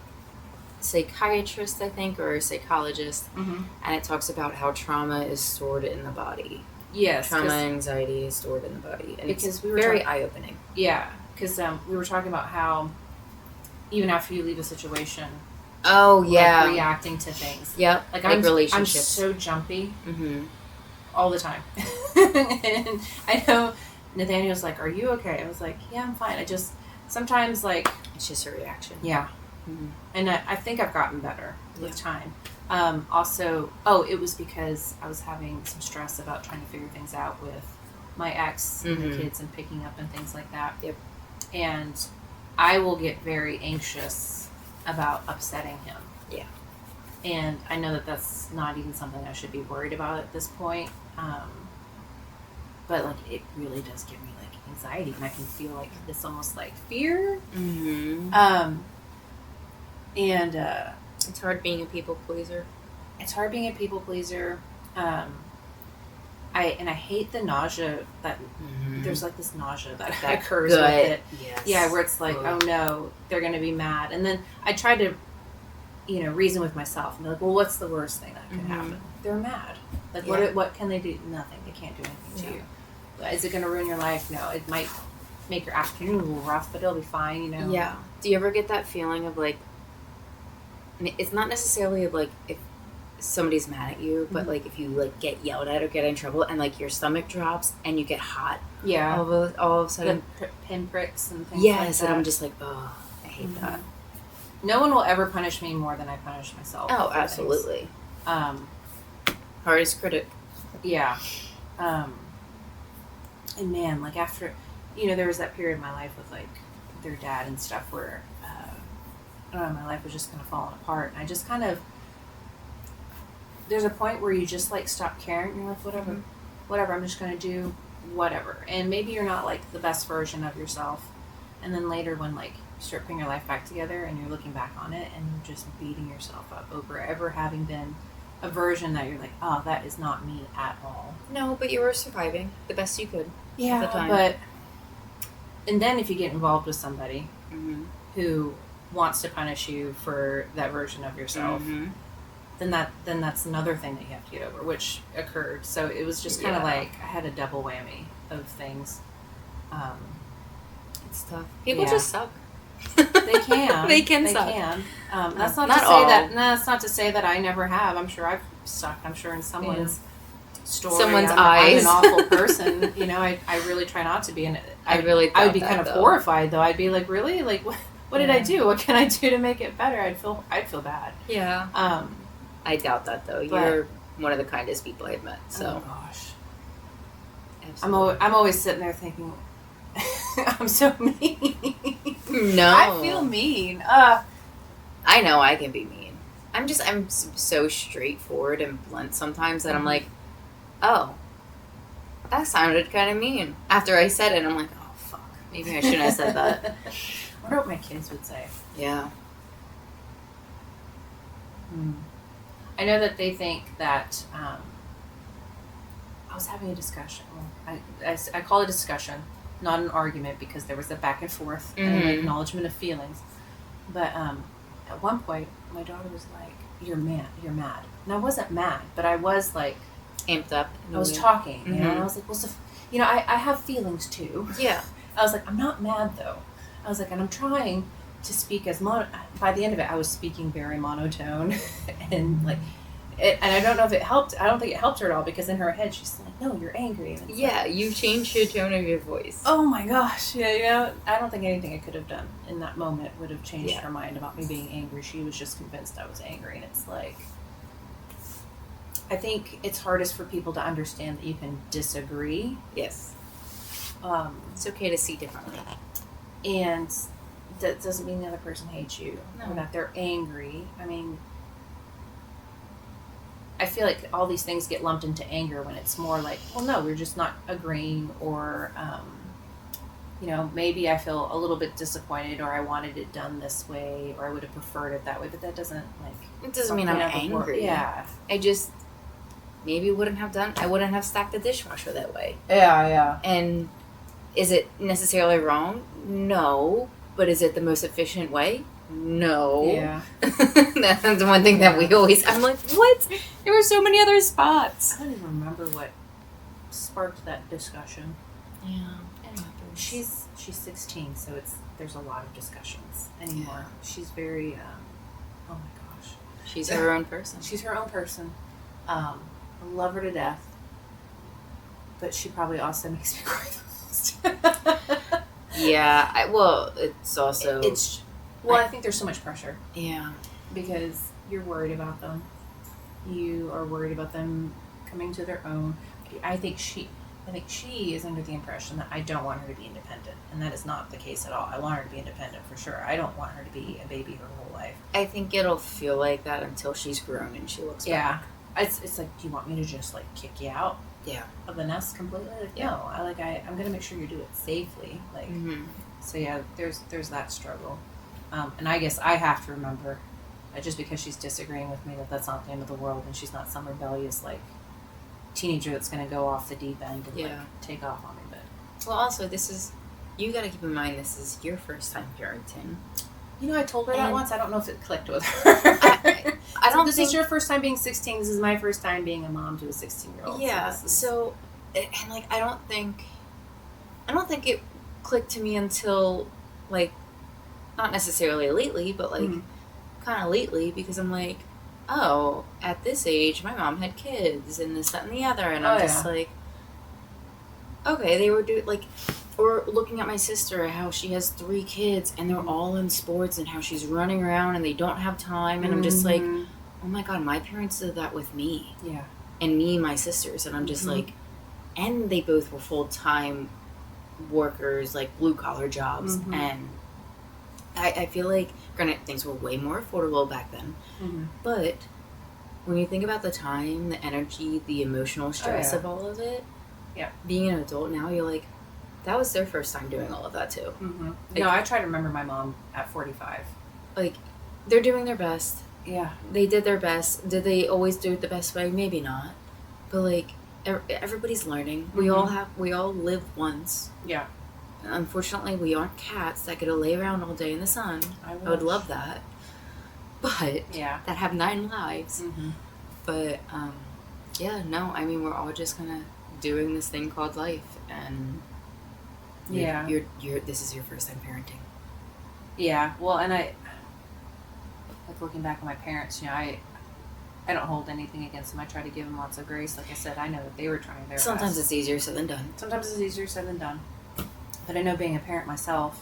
psychiatrist, I think, or a psychologist. Mm-hmm. And it talks about how trauma is stored in the body. Yes. Trauma and anxiety is stored in the body. And because we were very eye-opening. Yeah, because we were talking about how even after you leave a situation... Oh, yeah. Like reacting to things. Yep. Like relationships. I'm so jumpy. Mm-hmm. All the time. And I know Nathaniel's like, are you okay? I was like, yeah, I'm fine. I just, sometimes like... It's just a reaction. Yeah. Mm-hmm. And I think I've gotten better with time. Also, it was because I was having some stress about trying to figure things out with my ex and the kids and picking up and things like that. Yep. And I will get very anxious about upsetting him. Yeah. And I know that that's not even something I should be worried about at this point. But like it really does give me like anxiety, and I can feel like this almost like fear. Mm-hmm. And it's hard being a people pleaser. I hate the nausea that there's like this nausea that occurs good. with it. Yes. Yeah, where it's like, oh no, they're going to be mad. And then I try to, reason with myself and be like, well, what's the worst thing that could happen? They're mad. Like, what can they do? Nothing. They can't do anything to you. Is it going to ruin your life? No. It might make your afternoon a little rough, but it'll be fine, Yeah. Do you ever get that feeling of like, it's not necessarily like if somebody's mad at you, but like if you like get yelled at or get in trouble and like your stomach drops and you get hot. Yeah. All of a sudden. The pinpricks and things like that. And I'm just like, oh, I hate that. No one will ever punish me more than I punish myself. Oh, absolutely. Hardest critic. Yeah. And man, like after, there was that period in my life with like their dad and stuff where, I don't know, my life was just kind of falling apart. And I just kind of, there's a point where you just like stop caring. And you're like, whatever, I'm just going to do whatever. And maybe you're not like the best version of yourself. And then later when like you start putting your life back together and you're looking back on it and you're just beating yourself up over ever having been a version that you're like, oh, that is not me at all. No, but you were surviving the best you could. Yeah, at the time. But and then if you get involved with somebody who wants to punish you for that version of yourself, then that's another thing that you have to get over, which occurred. So it was just kind of like I had a double whammy of things. It's tough. People just suck. They can. They can suck. That's not to say that. No, that's not to say that I never have. I'm sure I've sucked. I'm sure in someone's story, someone's I'm eyes. an awful person. I really try not to be. And I would be kind of horrified though. I'd be like, really, like what did I do? What can I do to make it better? I'd feel bad. Yeah. I doubt that though. You're one of the kindest people I've met. So. Oh gosh. Absolutely. I'm always sitting there thinking. I'm so mean. No. I feel mean. I know I can be mean. I'm so straightforward and blunt sometimes that I'm like, oh, that sounded kind of mean. After I said it, I'm like, oh, fuck. Maybe I shouldn't have said that. I wonder what my kids would say. Yeah. I know that they think that I was having a discussion. I call it a discussion, not an argument, because there was a back and forth and an acknowledgement of feelings. But at one point, my daughter was like, you're mad. And I wasn't mad, but I was like... amped up. I was talking, you know, and I was like, well, so, you know, I have feelings too. Yeah. I was like, I'm not mad though. I was like, and I'm trying to speak as by the end of it, I was speaking very monotone and like, and I don't know if it helped. I don't think it helped her at all, because in her head she's like, no, you're angry. And yeah, you changed your tone of your voice. Oh my gosh. Yeah, you know, I don't think anything I could have done in that moment would have changed her mind about me being angry. She was just convinced I was angry, and it's like, I think it's hardest for people to understand that you can disagree. Yes. It's okay to see differently. And that doesn't mean the other person hates you. No. Or that they're angry. I mean, I feel like all these things get lumped into anger when it's more like, well, no, we're just not agreeing, or, you know, maybe I feel a little bit disappointed, or I wanted it done this way, or I would have preferred it that way, but that doesn't, like... It doesn't mean I'm angry. Yeah. I just... maybe I wouldn't have stacked the dishwasher that way. Yeah. And is it necessarily wrong? No. But is it the most efficient way? No. Yeah. That's one thing that we always... I'm like, what? There were so many other spots. I don't even remember what sparked that discussion. Yeah. It happens. She's 16, so there's a lot of discussions anymore. Yeah. She's very... oh my gosh. She's her own person. She's her own person. I love her to death, but she probably also makes me cry the most. Yeah, it's also... I think there's so much pressure. Yeah. Because you're worried about them. You are worried about them coming to their own. I think she is under the impression that I don't want her to be independent, and that is not the case at all. I want her to be independent for sure. I don't want her to be a baby her whole life. I think it'll feel like that until she's grown and she looks back. It's like, do you want me to just like kick you out? Yeah. Of the nest completely? Like, yeah. No. I'm gonna make sure you do it safely. Like, So yeah, there's that struggle, and I guess I have to remember, just because she's disagreeing with me, that's not the end of the world, and she's not some rebellious like teenager that's gonna go off the deep end and like take off on me. But also, you got to keep in mind, this is your first time parenting. You know, I told her that once. I don't know if it clicked with her. I don't. This is your first time being 16. This is my first time being a mom to a 16-year-old. Yeah. So, and like, I don't think it clicked to me until, like, not necessarily lately, but like, kind of lately, because I'm like, oh, at this age, my mom had kids and this, that, and the other, and I'm just like, okay, they were or looking at my sister, how she has 3 kids and they're all in sports, and how she's running around and they don't have time. And I'm just like, oh my God, my parents did that with me. Yeah. And me and my sisters. And I'm just like, and they both were full-time workers, like blue-collar jobs. And I feel like, granted, things were way more affordable back then. But when you think about the time, the energy, the emotional stress of all of it, being an adult now, you're like, that was their first time doing all of that too. Like, no, I try to remember my mom at 45. Like, they're doing their best. Yeah. They did their best. Did they always do it the best way? Maybe not. But like, everybody's learning. We all live once. Yeah. Unfortunately, we aren't cats that get to lay around all day in the sun. I would love that. But that have 9 lives. But no, I mean, we're all just kind of doing this thing called life, and you're this is your first time parenting. Yeah. Well, and I like looking back on my parents. You know, I don't hold anything against them. I try to give them lots of grace. Like I said, I know that they were trying their best. Sometimes it's easier said than done. But I know, being a parent myself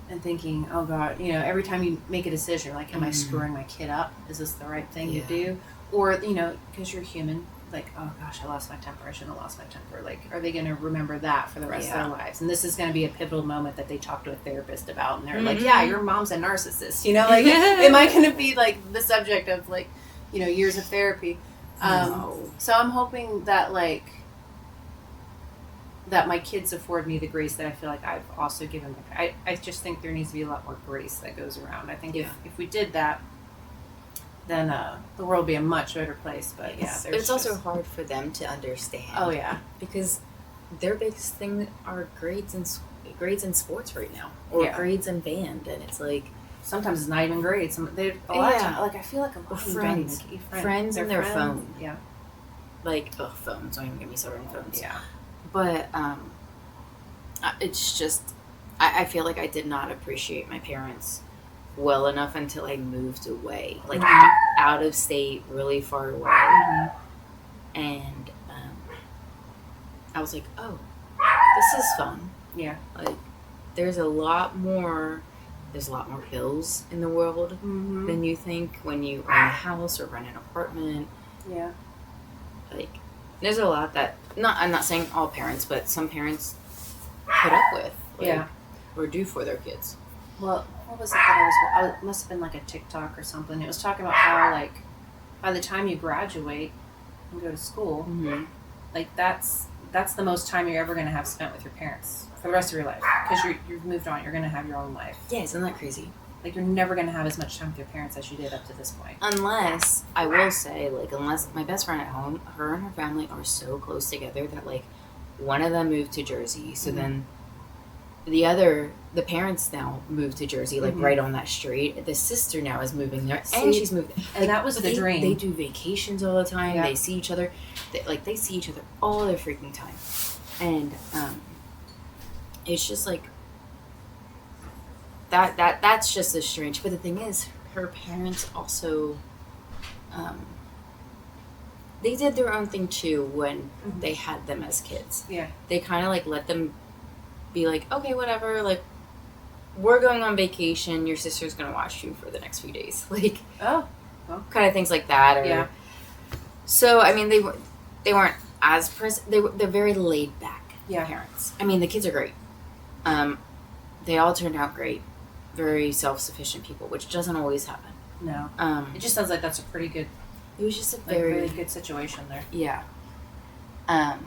and thinking, oh God, you know, every time you make a decision, like, am I screwing my kid up? Is this the right thing to do? Or, you know, because you're human, like, oh gosh, I lost my temper. I shouldn't have lost my temper. Like, are they going to remember that for the rest of their lives? And this is going to be a pivotal moment that they talk to a therapist about. And they're like, yeah, your mom's a narcissist. You know, like, am I going to be like the subject of like, you know, years of therapy? No. So I'm hoping that like, that my kids afford me the grace that I feel like I've also given them. I just think there needs to be a lot more grace that goes around. I think if we did that, then the world would be a much better place. But but it's also hard for them to understand. Oh yeah, because their biggest thing are grades in sports right now, or grades in band, and it's like sometimes it's not even grades. They a lot of time, like I feel like a lot of friends and their phone. Yeah, like phones. Don't even get me started on phones. Yeah, but it's just I feel like I did not appreciate my parents well enough until I moved away, like out of state, really far away, and I was like, oh, this is fun. Yeah, like there's a lot more bills in the world than you think when you own a house or rent an apartment. Yeah, like there's a lot that I'm not saying all parents, but some parents put up with, or do for their kids. Well, what was it that it must have been like a TikTok or something. It was talking about how, like, by the time you graduate and go to school, like, that's the most time you're ever going to have spent with your parents for the rest of your life. Because you've moved on. You're going to have your own life. Yeah, isn't that crazy? Like, you're never going to have as much time with your parents as you did up to this point. Unless, I will say, like, unless my best friend at home, her and her family are so close together that, like, one of them moved to Jersey. So then the parents now moved to Jersey, like right on that street. The sister now is moving there, and she's moved. And that was the dream. They do vacations all the time. Yeah. They see each other. They see each other all the freaking time, and it's just like that's just as strange. But the thing is, her parents also, they did their own thing too when they had them as kids. Yeah, they kind of like let them be like, okay, whatever, like, we're going on vacation, your sister's gonna watch you for the next few days, like, kind of things like that. Or so I mean, they weren't as present. They're very laid back parents. I mean, the kids are great. They all turned out great, very self-sufficient people, which doesn't always happen. No. It just sounds like that's a pretty good. It was just a really good situation there. Yeah. But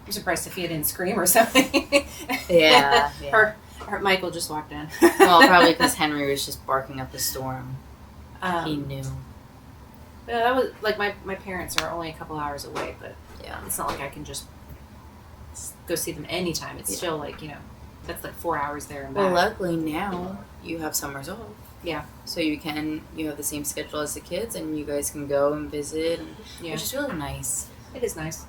I'm surprised Sophia didn't scream or something. Yeah. Her Michael just walked in. Well, probably because Henry was just barking up the storm. He knew. But that was like my parents are only a couple hours away, but it's not like I can just go see them anytime. It's still like, you know, that's like 4 hours there and back. Well, luckily now you have summers off. Yeah. So you have the same schedule as the kids, and you guys can go and visit, which is really nice. It is nice.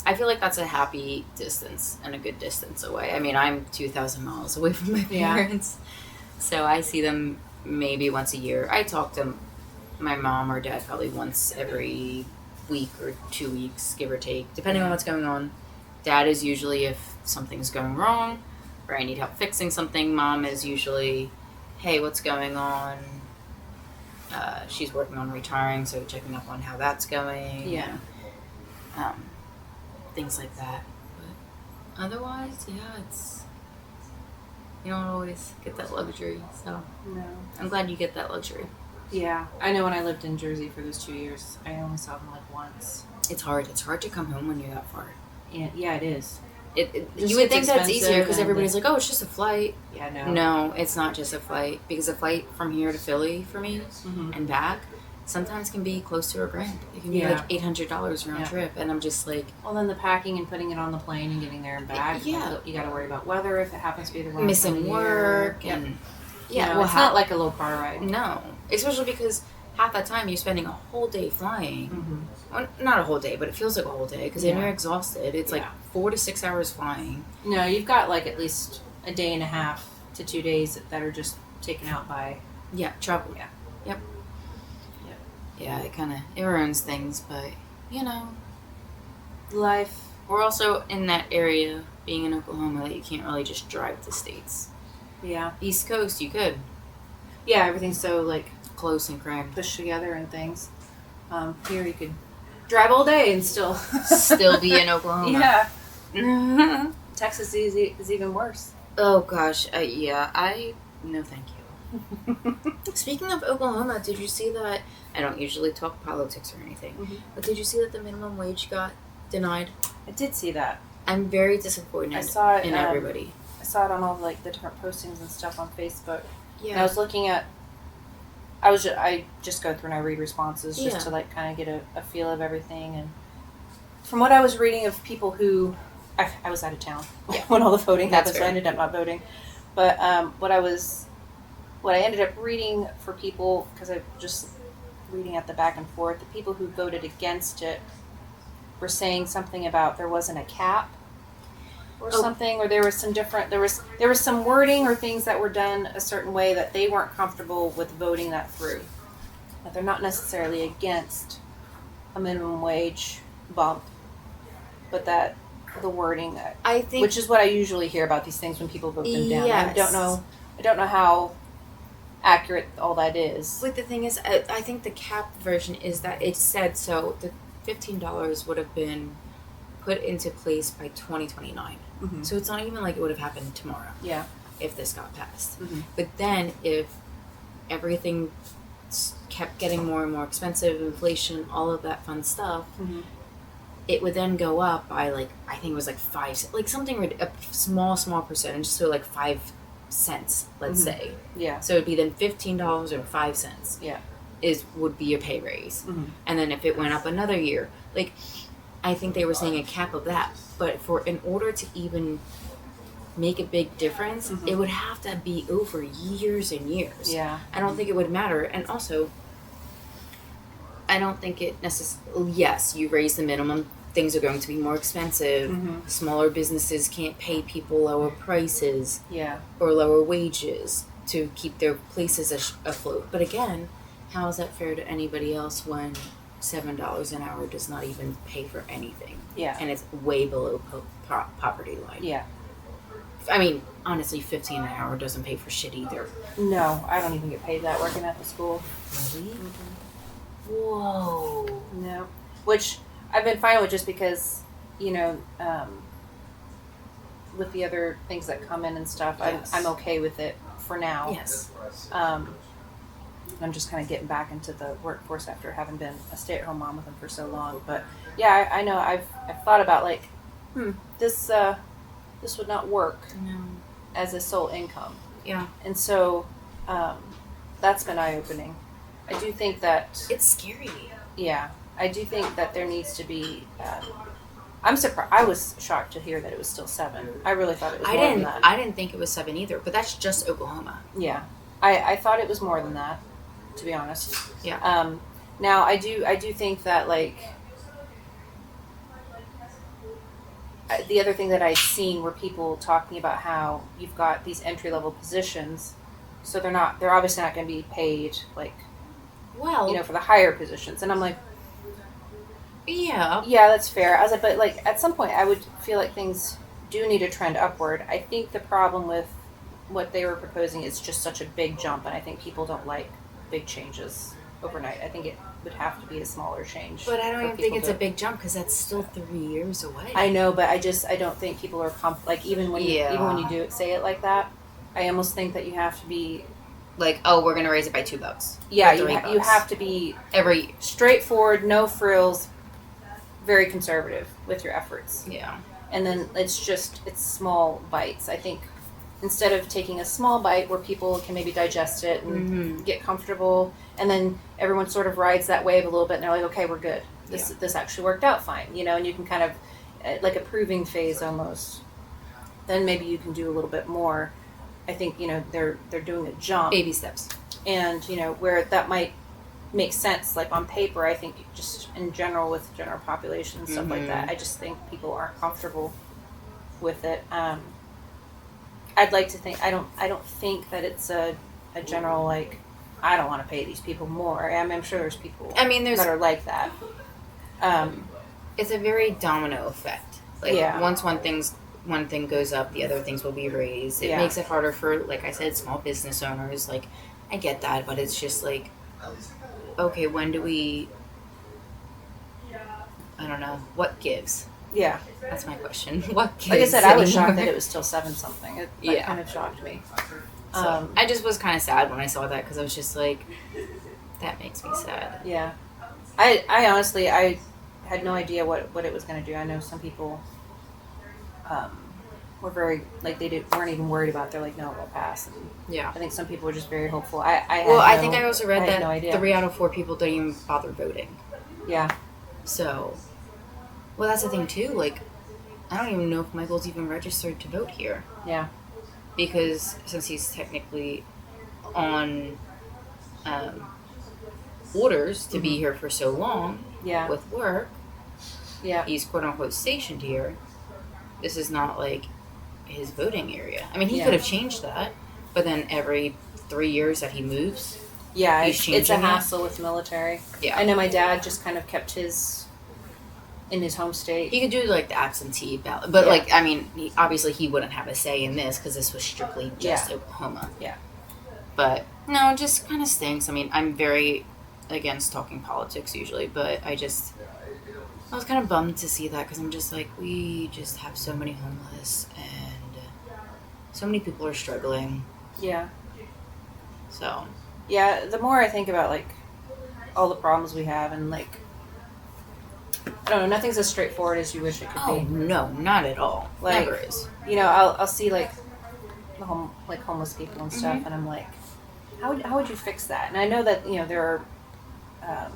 I feel like that's a happy distance and a good distance away. I mean, I'm 2,000 miles away from my parents, so I see them maybe once a year. I talk to my mom or dad probably once every week or 2 weeks, give or take, depending on what's going on. Dad is usually if something's going wrong or I need help fixing something. Mom is usually, hey, what's going on? She's working on retiring, so checking up on how that's going. Yeah. Things like that. But otherwise, it's, you don't always get that luxury. So no, I'm glad you get that luxury. Yeah, I know when I lived in Jersey for those 2 years, I only saw them like once. It's hard. It's hard to come home when you're that far. Yeah, it is. You would think that's easier because everybody's like, oh, it's just a flight. Yeah, no. No, it's not just a flight, because a flight from here to Philly for me and back sometimes can be close to $1,000. It can be like $800 round trip, and I'm just like, well, then the packing and putting it on the plane and getting there and back. Yeah, you got to worry about weather if it happens to be the wrong missing work and it's not like a little car ride. No, especially because half that time you're spending a whole day flying. Well, not a whole day, but it feels like a whole day because then you're exhausted. It's like 4 to 6 hours flying. No, you've got like at least a day and a half to 2 days that are just taken out by travel. Yep. Yeah, it ruins things, but you know, life. We're also in that area, being in Oklahoma, that you can't really just drive to States. Yeah. East Coast, you could. Yeah, everything's so like close and crammed. pushed together and things. Here you could drive all day and still be in Oklahoma. Yeah. Texas is even worse. Oh gosh, no thank you. Speaking of Oklahoma, did you see that? I don't usually talk politics or anything, but did you see that the minimum wage got denied? I did see that. I'm very disappointed in everybody. I saw it on all the different postings and stuff on Facebook. Yeah. And I was looking at. I just go through and I read responses just to kind of get a feel of everything, and from what I was reading of people who I was out of town when all the voting happened, so I ended up not voting. But what I ended up reading for people, because I just reading at the back and forth, the people who voted against it were saying something about there wasn't a cap or something, or there was some wording or things that were done a certain way that they weren't comfortable with voting that through. That they're not necessarily against a minimum wage bump, but that the wording, I think, which is what I usually hear about these things when people vote them down. Yes. I don't know how accurate all that is. But the thing is, I think the cap version is that it said so the $15 would have been put into place by 2029. Mm-hmm. So it's not even like it would have happened tomorrow. Yeah. If this got passed. Mm-hmm. But then if everything kept getting more and more expensive, inflation, all of that fun stuff, it would then go up by I think it was 5, something, a small percentage, so 5 cents, let's say. Yeah. So it'd be then $15.05. Yeah. Would be a pay raise. And then if it went up another year, I think they were saying a cap of that. But in order to even make a big difference, it would have to be over years and years. Yeah. I don't think it would matter. And also, I don't think it necessarily, yes, you raise the minimum, things are going to be more expensive. Smaller businesses can't pay people lower prices or lower wages to keep their places afloat. But again, how is that fair to anybody else when $7 an hour does not even pay for anything? Yeah. And it's way below poverty line. Yeah. I mean, honestly, $15 an hour doesn't pay for shit either. No, I don't even get paid that working at the school. Really? Whoa. No. Which I've been fine with, just because, with the other things that come in and stuff, yes. I'm okay with it for now. Yes. I'm just kind of getting back into the workforce after having been a stay-at-home mom with them for so long. But yeah, I know I've thought about this would not work as a sole income. Yeah. And so that's been eye-opening. I do think that it's scary. Yeah, I do think that there needs to be. I'm surprised. I was shocked to hear that it was still 7. I really thought it was more than that. I didn't think it was 7 either, but that's just Oklahoma. Yeah, I thought it was more than that, to be honest. Yeah. Now I do think that the other thing that I'd seen were people talking about how you've got these entry-level positions, so they're obviously not going to be paid for the higher positions, and I'm like, yeah, that's fair. I was like, but at some point I would feel like things do need to trend upward. I think the problem with what they were proposing is just such a big jump, and I think people don't like big changes overnight. I think it would have to be a smaller change. But I don't even think it's a big jump, because that's still 3 years away. I know, but I don't think people are even when you do say it like that, I almost think that you have to be we're going to raise it by $2. Yeah, you have to be straightforward, no frills, very conservative with your efforts. Yeah. And then it's small bites. I think instead of taking a small bite where people can maybe digest it and get comfortable, and then everyone sort of rides that wave a little bit and they're like, okay, we're good. This actually worked out fine, and you can kind of like a proving phase almost. Then maybe you can do a little bit more. I think, they're doing a jump. Baby steps. And, where that might make sense, on paper, I think just in general with general population and stuff like that, I just think people aren't comfortable with it. I'd like to think, I don't think that it's a general, I don't want to pay these people more. I'm sure there's people that are like that. It's a very domino effect. Once one thing goes up, the other things will be raised. It makes it harder for, like I said, small business owners. I get that, but it's just okay, when do we, I don't know, what gives? Yeah. That's my question. What gives? Like I said, I was shocked that it was still 7 something. That kind of shocked me. So I just was kind of sad when I saw that because I was just like, that makes me sad. Yeah. I honestly, I had no idea what it was going to do. I know some people were very, like, weren't even worried about it. They're like, no, it will pass. And yeah. I think some people were just very hopeful. I think I also read that 3 out of 4 people don't even bother voting. Yeah. So, well, that's the thing, too. Like, I don't even know if Michael's even registered to vote here. Yeah. Because since he's technically on orders to be here for so long with work, he's quote-unquote stationed here. This is not, like, his voting area. I mean, he could have changed that, but then every 3 years that he moves, it's a hassle with military. Yeah. I know my dad just kind of kept his in his home state. He could do, like, the absentee ballot. But, like, I mean, obviously he wouldn't have a say in this because this was strictly just Oklahoma. Yeah. But, no, it just kind of stinks. I mean, I'm very against talking politics usually, but I was kind of bummed to see that because I'm just like, we just have so many homeless and so many people are struggling. Yeah. So. Yeah, the more I think about, like, all the problems we have and, like, I don't know, nothing's as straightforward as you wish it could be. Oh, no, not at all. Like, never is. You know, I'll see, like, homeless people and stuff, and I'm like, how would you fix that? And I know that, you know, there are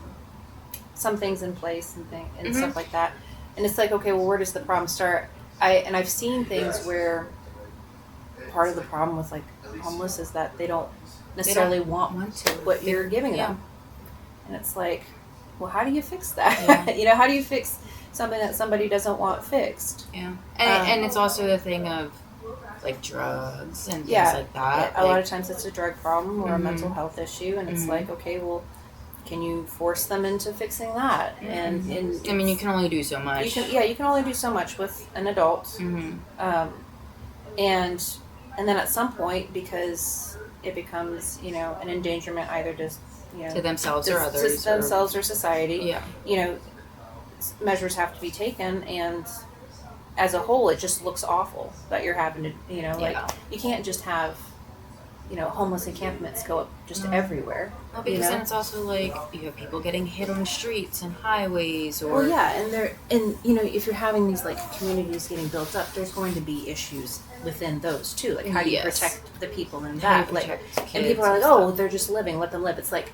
some things in place and stuff like that. And it's like, okay, well, where does the problem start? I've seen things where part of the problem with, like, homeless is that they don't necessarily want what you're giving them. And it's like, well, how do you fix that? Yeah. You know, how do you fix something that somebody doesn't want fixed? Yeah. And it's also the thing of, like, drugs and things like that. A lot of times it's a drug problem or a mental health issue, and it's like, okay, well, can you force them into fixing that? And I mean, you can only do so much. You can only do so much with an adult. And then at some point, because it becomes, you know, an endangerment either to themselves or others. To themselves or society. Yeah. You know, measures have to be taken, and as a whole, it just looks awful that you're having to, you know, like, you can't just have, you know, homeless encampments go up just everywhere. Well, because then it's also like you have people getting hit on streets and highways, or and you know, if you're having these, like, communities getting built up, there's going to be issues within those too. Like, how do you protect the people in that? Like, and people are like, oh, they're just living, let them live. It's like,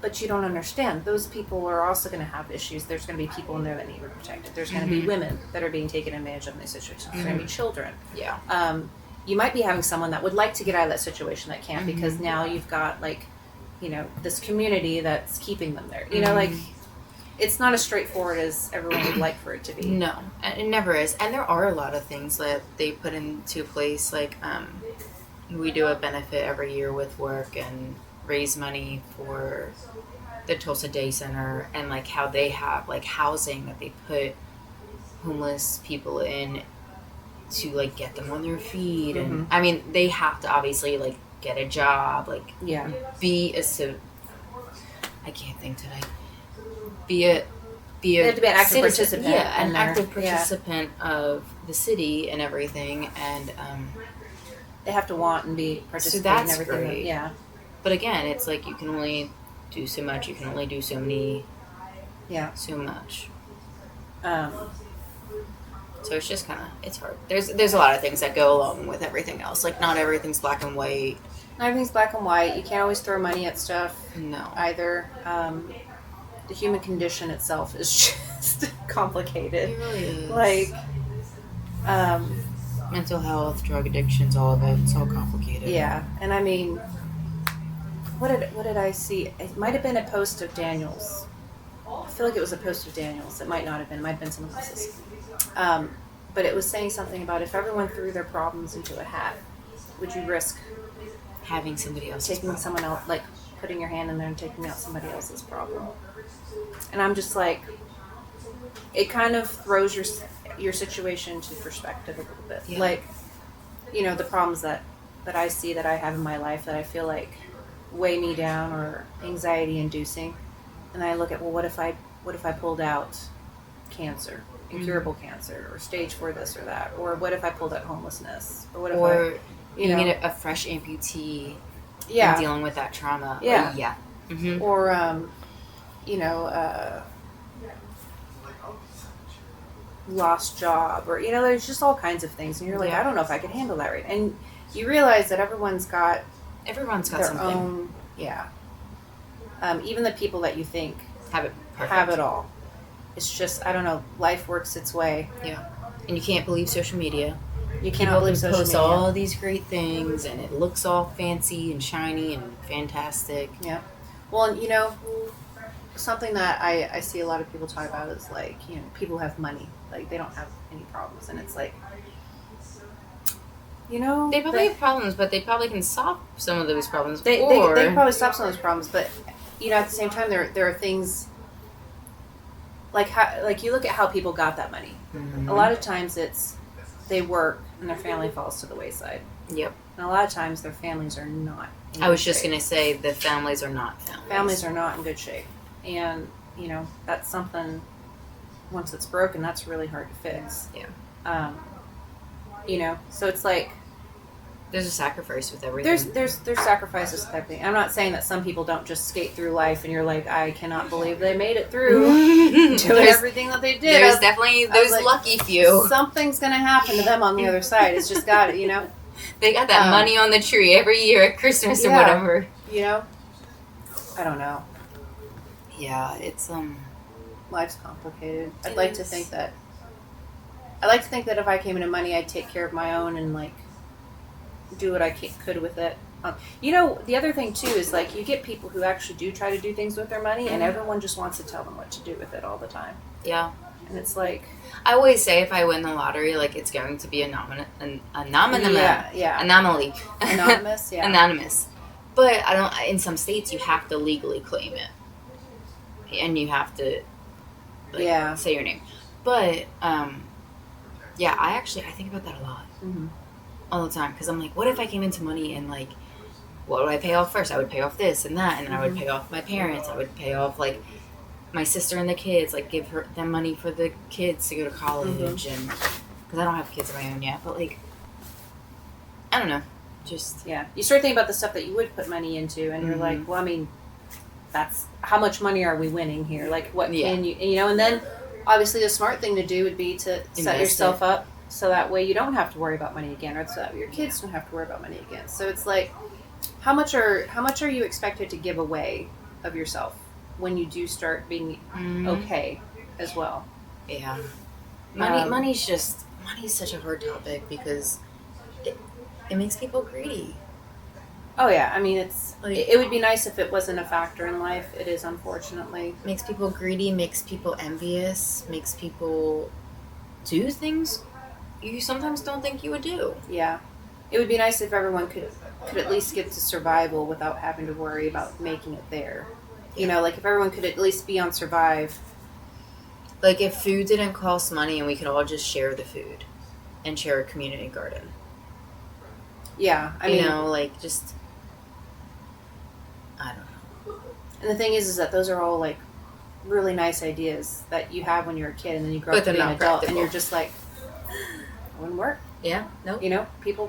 but you don't understand. Those people are also going to have issues. There's going to be people in there that need to be protected. There's going to be women that are being taken advantage of in these situations. There's going to be children. Yeah. You might be having someone that would like to get out of that situation that can't because now you've got, like, you know, this community that's keeping them there. You know, like, it's not as straightforward as everyone would like for it to be. No, it never is. And there are a lot of things that they put into place. Like, we do a benefit every year with work and raise money for the Tulsa Day Center, and, like, how they have, like, housing that they put homeless people in to, like, get them on their feet. And I mean, they have to obviously, like, get a job, like, be I can't think today. They have to be an active participant. Yeah, an active participant of the city and everything, and they have to want and be participating in everything. Great. Yeah. But again, it's like you can only do so much. You can only do so many. Yeah. So much. So it's just kind of, it's hard. There's a lot of things that go along with everything else. Like, not everything's black and white. Not everything's black and white. You can't always throw money at stuff. No. Either. The human condition itself is just complicated. It really is. Like, mental health, drug addictions, all of it. It's all complicated. Yeah. And I mean, what did I see? It might have been a post of Daniel's. I feel like it was a post of Daniel's. It might not have been. It might have been someone else's. But it was saying something about if everyone threw their problems into a hat, would you risk having somebody else taking someone else, like putting your hand in there and taking out somebody else's problem? And I'm just like, it kind of throws your situation into perspective a little bit. Like, you know, the problems that I see that I have in my life that I feel like, weigh me down or anxiety inducing. And I look at, well, what if I pulled out cancer, incurable cancer, or stage 4 this or that, or what if I pulled out homelessness, or what if you need a fresh amputee yeah, and dealing with that trauma. Yeah. Like, yeah. Mm-hmm. Or lost job, or there's just all kinds of things, and you're like, I don't know if I could handle that right. And you realize that everyone's got their something. Own, even the people that you think have it all. It's just, I don't know, life works its way. Yeah. And you can't believe social media. You cannot believe social post media. all these great things, and it looks all fancy and shiny and fantastic. Yeah. Well, and something that I see a lot of people talk about is like, people have money, like they don't have any problems, and it's like, they probably have problems, but they probably can solve some of those problems. They can probably solve some of those problems, but at the same time, there are things like you look at how people got that money. Mm-hmm. A lot of times it's they work and their family falls to the wayside. Yep. And a lot of times their families are not. I was just going to say the families are not families. Families are not in good shape. And, that's something, once it's broken, that's really hard to fix. Yeah. So it's like, there's a sacrifice with everything. There's sacrifices with everything. I'm not saying that some people don't just skate through life and you're like, I cannot believe they made it through doing everything that they did. There's definitely those lucky few. Something's going to happen to them on the other side. It's just got it, They got that money on the tree every year at Christmas or whatever. I don't know. Yeah, it's life's complicated. I'd like to think that if I came into money, I'd take care of my own and like do what I could with it. The other thing too is like you get people who actually do try to do things with their money, and everyone just wants to tell them what to do with it all the time. Yeah. And it's like, I always say if I win the lottery, like it's going to be anomaly. Anonymous, yeah. Anonymous. But I don't. In some states, you have to legally claim it, and you have to, say your name. But I think about that a lot, all the time, because I'm like, what if I came into money and like, what would I pay off first? I would pay off this and that, and then I would pay off my parents. I would pay off like my sister and the kids, like give them money for the kids to go to college, and because I don't have kids of my own yet, but like, I don't know, just you start thinking about the stuff that you would put money into, and you're like, well, I mean, that's how much money are we winning here? Like, what can you, and then obviously the smart thing to do would be to set yourself up so that way you don't have to worry about money again, or so that your kids don't have to worry about money again. So it's like, how much are you expected to give away of yourself when you do start being okay as well? Yeah. Money's such a hard topic because it makes people greedy. Oh yeah, I mean it would be nice if it wasn't a factor in life. It is, unfortunately. Makes people greedy, makes people envious, makes people do things you sometimes don't think you would do. Yeah. It would be nice if everyone could at least get to survival without having to worry about making it there. Like if everyone could at least be on survive. Like if food didn't cost money and we could all just share the food and share a community garden. Yeah, I mean, like just, I don't know. And the thing is that those are all like really nice ideas that you have when you're a kid, and then you grow up to be an adult, and you're just like, it wouldn't work. Yeah, no. People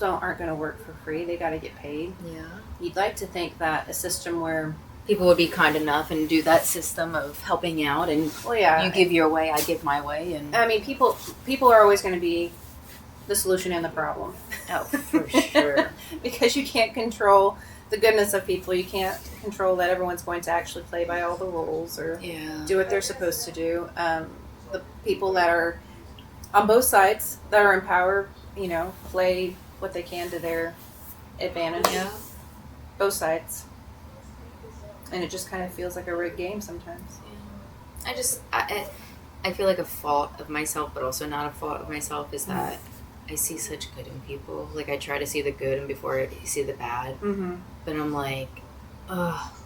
aren't going to work for free. They got to get paid. Yeah. You'd like to think that a system where people would be kind enough and do that system of helping out, and you give your way, I give my way, and I mean, people are always going to be the solution and the problem. Oh, for sure. Because you can't control the goodness of people. You can't control that everyone's going to actually play by all the rules or do what they're supposed to do. The people that are on both sides that are in power, play what they can to their advantage. Yeah. Both sides. And it just kind of feels like a rigged game sometimes. Yeah. I feel like a fault of myself, but also not a fault of myself, is that I see such good in people. Like, I try to see the good and before I see the bad. Mm-hmm. But I'm like,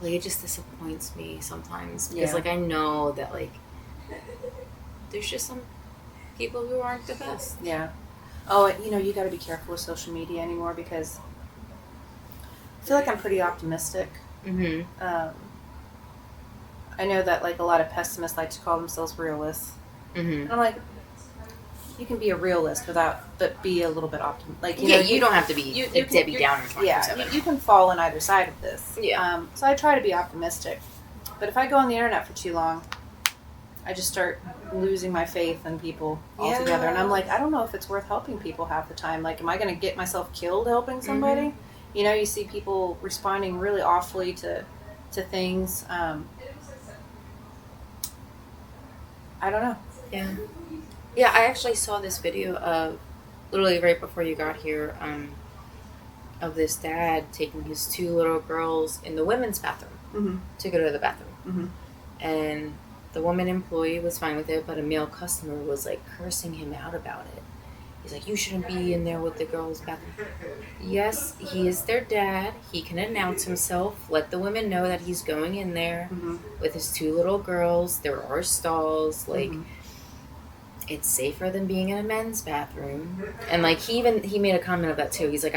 it just disappoints me sometimes. Because, I know that, there's just some people who aren't the best. Yeah. Oh, you got to be careful with social media anymore because feel like I'm pretty optimistic. Mm-hmm. I know that like a lot of pessimists like to call themselves realists. Mm-hmm. And I'm like, you can be a realist but be a little bit optimistic. Like, you don't have to be a Debbie Downer. Yeah, you can fall on either side of this. Yeah. So I try to be optimistic. But if I go on the internet for too long, I just start losing my faith in people altogether. And I'm like, I don't know if it's worth helping people half the time. Like, am I going to get myself killed helping somebody? Mm-hmm. You know, you see people responding really awfully to things. I don't know. Yeah. Yeah, I actually saw this video of, literally right before you got here, of this dad taking his 2 little girls in the women's bathroom mm-hmm. to go to the bathroom. Mm-hmm. And the woman employee was fine with it, but a male customer was, like, cursing him out about it. He's like, you shouldn't be in there with the girls' bathroom. Yes, he is their dad. He can announce himself, let the women know that he's going in there mm-hmm. with his 2 little girls. There are stalls. Like, mm-hmm. it's safer than being in a men's bathroom. And, like, he made a comment of that, too. He's like,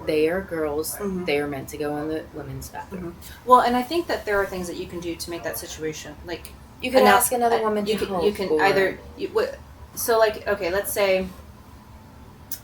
they are girls. Mm-hmm. They are meant to go in the women's bathroom. Mm-hmm. Well, and I think that there are things that you can do to make that situation, like... You can ask another woman to help. You can either... So, like, okay, let's say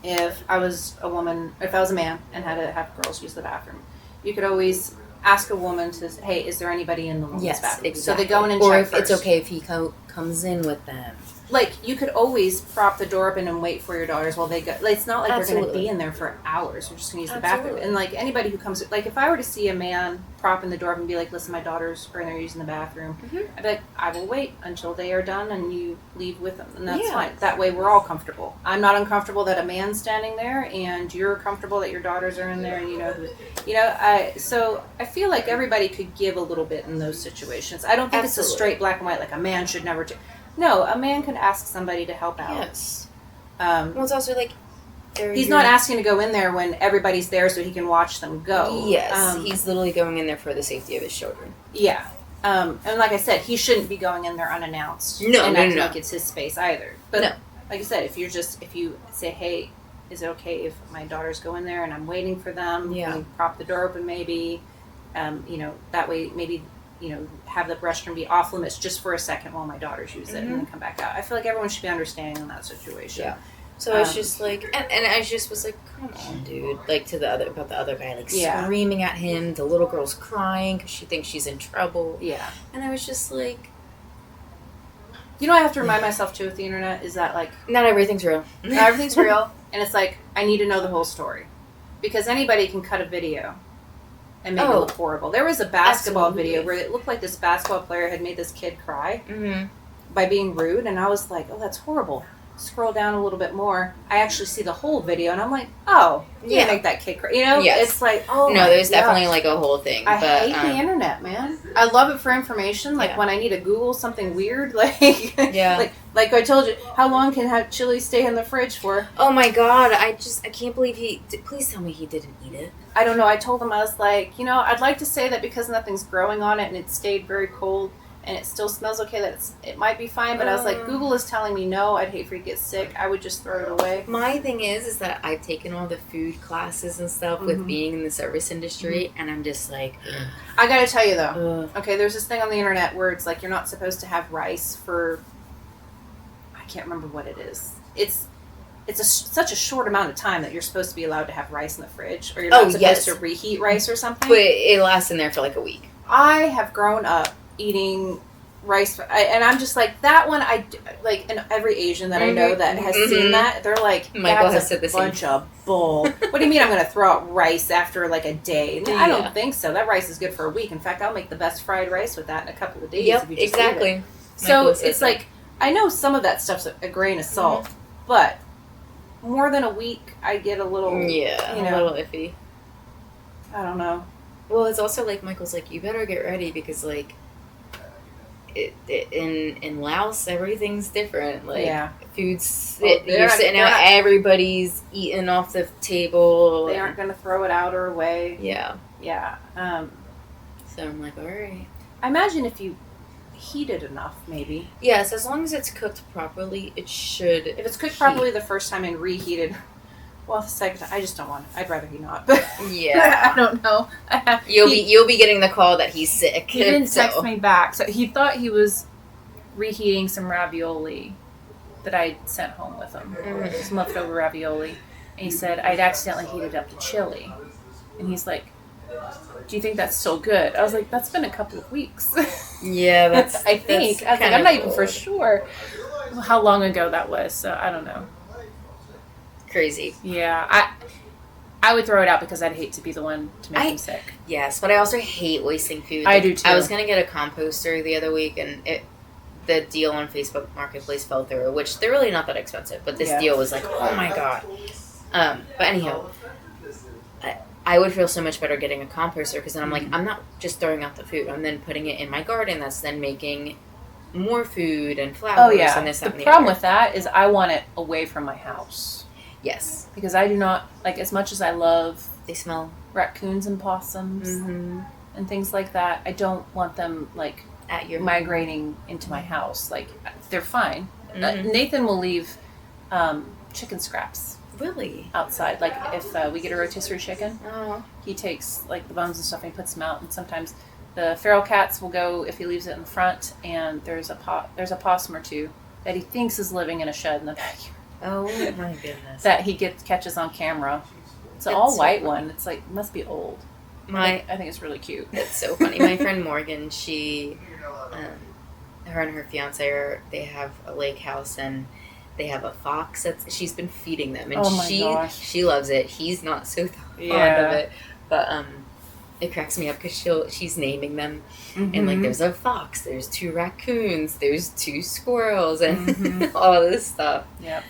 if I was a man and had to have girls use the bathroom, you could always ask a woman to, hey, is there anybody in the women's bathroom? Exactly. So they go in and or check if first. it's okay if he comes in with them. Like, you could always prop the door open and wait for your daughters while they go. Like, it's not like they're going to be in there for hours. We're just going to use the bathroom. And, like, anybody who comes... Like, if I were to see a man propping the door up and be like, listen, my daughters are in there using the bathroom, mm-hmm. I'd be like, I will wait until they are done and you leave with them. And that's fine. That way, we're all comfortable. I'm not uncomfortable that a man's standing there, and you're comfortable that your daughters are in there, and you know who... So I feel like everybody could give a little bit in those situations. I don't think it's a straight black and white, like, a man should never... No, a man could ask somebody to help out. Yes. Well, it's also like... He's not asking to go in there when everybody's there so he can watch them go. Yes. He's literally going in there for the safety of his children. Yeah. And like I said, he shouldn't be going in there unannounced. No. Like it's his space either. But no. Like I said, if you say, hey, is it okay if my daughters go in there and I'm waiting for them? Yeah. Can you prop the door open maybe? That way maybe... have the restroom be off limits just for a second while my daughters use it mm-hmm. and then come back out. I feel like everyone should be understanding in that situation. Yeah. So I was just like, and I just was like, come on, dude. Like about the other guy, like screaming at him. The little girl's crying because she thinks she's in trouble. Yeah. And I was just like, I have to remind myself too with the internet is that like not everything's real. Not everything's real, and it's like I need to know the whole story because anybody can cut a video. And make it look horrible. There was a basketball video where it looked like this basketball player had made this kid cry by being rude, and I was like, oh, that's horrible. Scroll down a little bit more. I actually see the whole video, and I'm like, oh, you didn't make that kid cry. Yes. It's like, oh, no, there's definitely like a whole thing. I hate the internet, man. I love it for information. Like when I need to Google something weird, like like I told you, how long can chili stay in the fridge for? Oh my god, I can't believe please tell me he didn't eat it. I don't know. I told him, I was like, I'd like to say that because nothing's growing on it and it stayed very cold and it still smells okay, that it might be fine. But I was like, Google is telling me no. I'd hate for you to get sick. I would just throw it away. My thing is that I've taken all the food classes and stuff with being in the service industry, and I'm just like... I gotta tell you, though. Okay, there's this thing on the internet where it's like you're not supposed to have rice for... I can't remember what it is. It's such a short amount of time that you're supposed to be allowed to have rice in the fridge, or you're not supposed to reheat rice or something. But it lasts in there for like a week. I have grown up eating rice, and I'm just like, that one, and every Asian that I know that has seen that, they're like, Michael has said the bunch of bull. What do you mean I'm going to throw out rice after like a day? I don't think so. That rice is good for a week. In fact, I'll make the best fried rice with that in a couple of days. Yep, if you just exactly. Eat it. So it's like, I know some of that stuff's a grain of salt, but more than a week, I get a little, a little iffy. I don't know. Well, it's also like Michael's like, you better get ready because like, in Laos everything's different. Like food's you're sitting out, everybody's eating off the table. They aren't going to throw it out or away. Yeah. So I'm like, all right. I imagine if you heat it enough, maybe. Yes, as long as it's cooked properly, it should. If it's cooked properly the first time and reheated Well, the second time, I just don't want it. I'd rather he not. But Yeah. I don't know. You'll be getting the call that he's sick. He didn't text me back, so he thought he was reheating some ravioli that I sent home with him. Some leftover ravioli. And he said, I'd accidentally heated up the chili. And he's like, do you think that's still good? I was like, that's been a couple of weeks. Yeah, I think. I was like, I'm not even for sure how long ago that was, so I don't know. Crazy. Yeah, I would throw it out because I'd hate to be the one to make him sick. Yes, but I also hate wasting food. I do too. I was going to get a composter the other week, and the deal on Facebook Marketplace fell through, which they're really not that expensive, but this deal was like, oh my god. But anyhow, I would feel so much better getting a composter because then I'm like, I'm not just throwing out the food. I'm then putting it in my garden. That's then making more food and flowers and this, that, and the problem other. with that is I want it away from my house. Yes. Because I do not, like, as much as I love... They smell. Raccoons and possums and things like that, I don't want them, like, at your migrating into my house. Like, they're fine. Nathan will leave chicken scraps. Really? Outside. Like, if we get a rotisserie chicken, he takes, like, the bones and stuff and he puts them out. And sometimes the feral cats will go if he leaves it in the front, and there's a possum or two that he thinks is living in a shed in the backyard. Oh, my goodness. That he catches on camera. It's an all-white one. It's, like, must be old. I think it's really cute. It's so funny. My friend Morgan, she, her and her fiance they have a lake house, and they have a fox she's been feeding them, and she loves it. He's not so fond of it, but it cracks me up because she's naming them, and like there's a fox, there's 2 raccoons, there's 2 squirrels, and all this stuff. Yep.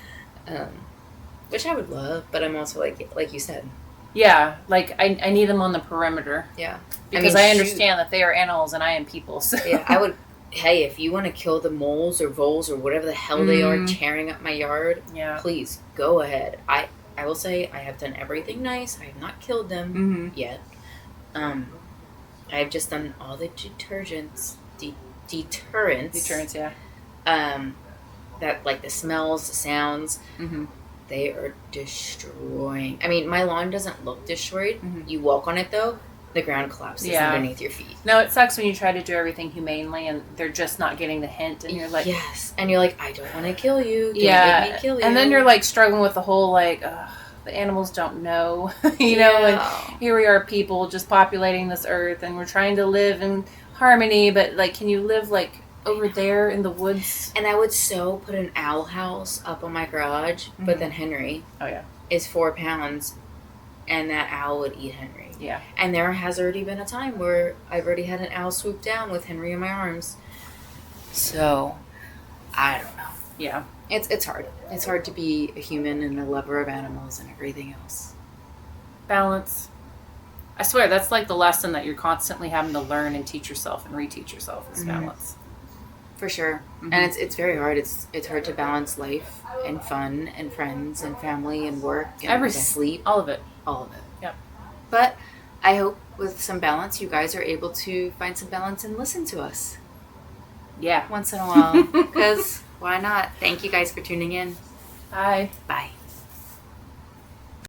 Which I would love, but I'm also like you said. Yeah, like I need them on the perimeter. Yeah, because I understand that they are animals and I am people. So. Yeah, I would. Hey, if you want to kill the moles or voles or whatever the hell they are tearing up my yard, please go ahead. I will say I have done everything nice. I have not killed them yet. I have just done all the deterrents. Deterrents, yeah. That like the smells, the sounds. They are destroying. I mean, my lawn doesn't look destroyed. You walk on it though, the ground collapses underneath your feet. No, it sucks when you try to do everything humanely and they're just not getting the hint, and you're like, yes, and you're like, I don't want to kill you. Don't make me kill you. And then you're like struggling with the whole like, the animals don't know, you know, and here we are, people just populating this earth, and we're trying to live in harmony, but like, can you live like over there in the woods? And I would so put an owl house up on my garage, but then Henry is 4 pounds, and that owl would eat Henry. Yeah. And there has already been a time where I've already had an owl swoop down with Henry in my arms. So, I don't know. Yeah. It's hard. It's hard to be a human and a lover of animals and everything else. Balance. I swear, that's like the lesson that you're constantly having to learn and teach yourself and reteach yourself is balance. For sure. And it's very hard. It's hard to balance life and fun and friends and family and work and sleep. All of it. All of it. Yep. But I hope with some balance, you guys are able to find some balance and listen to us. Yeah. Once in a while. Because why not? Thank you guys for tuning in. Bye. Bye.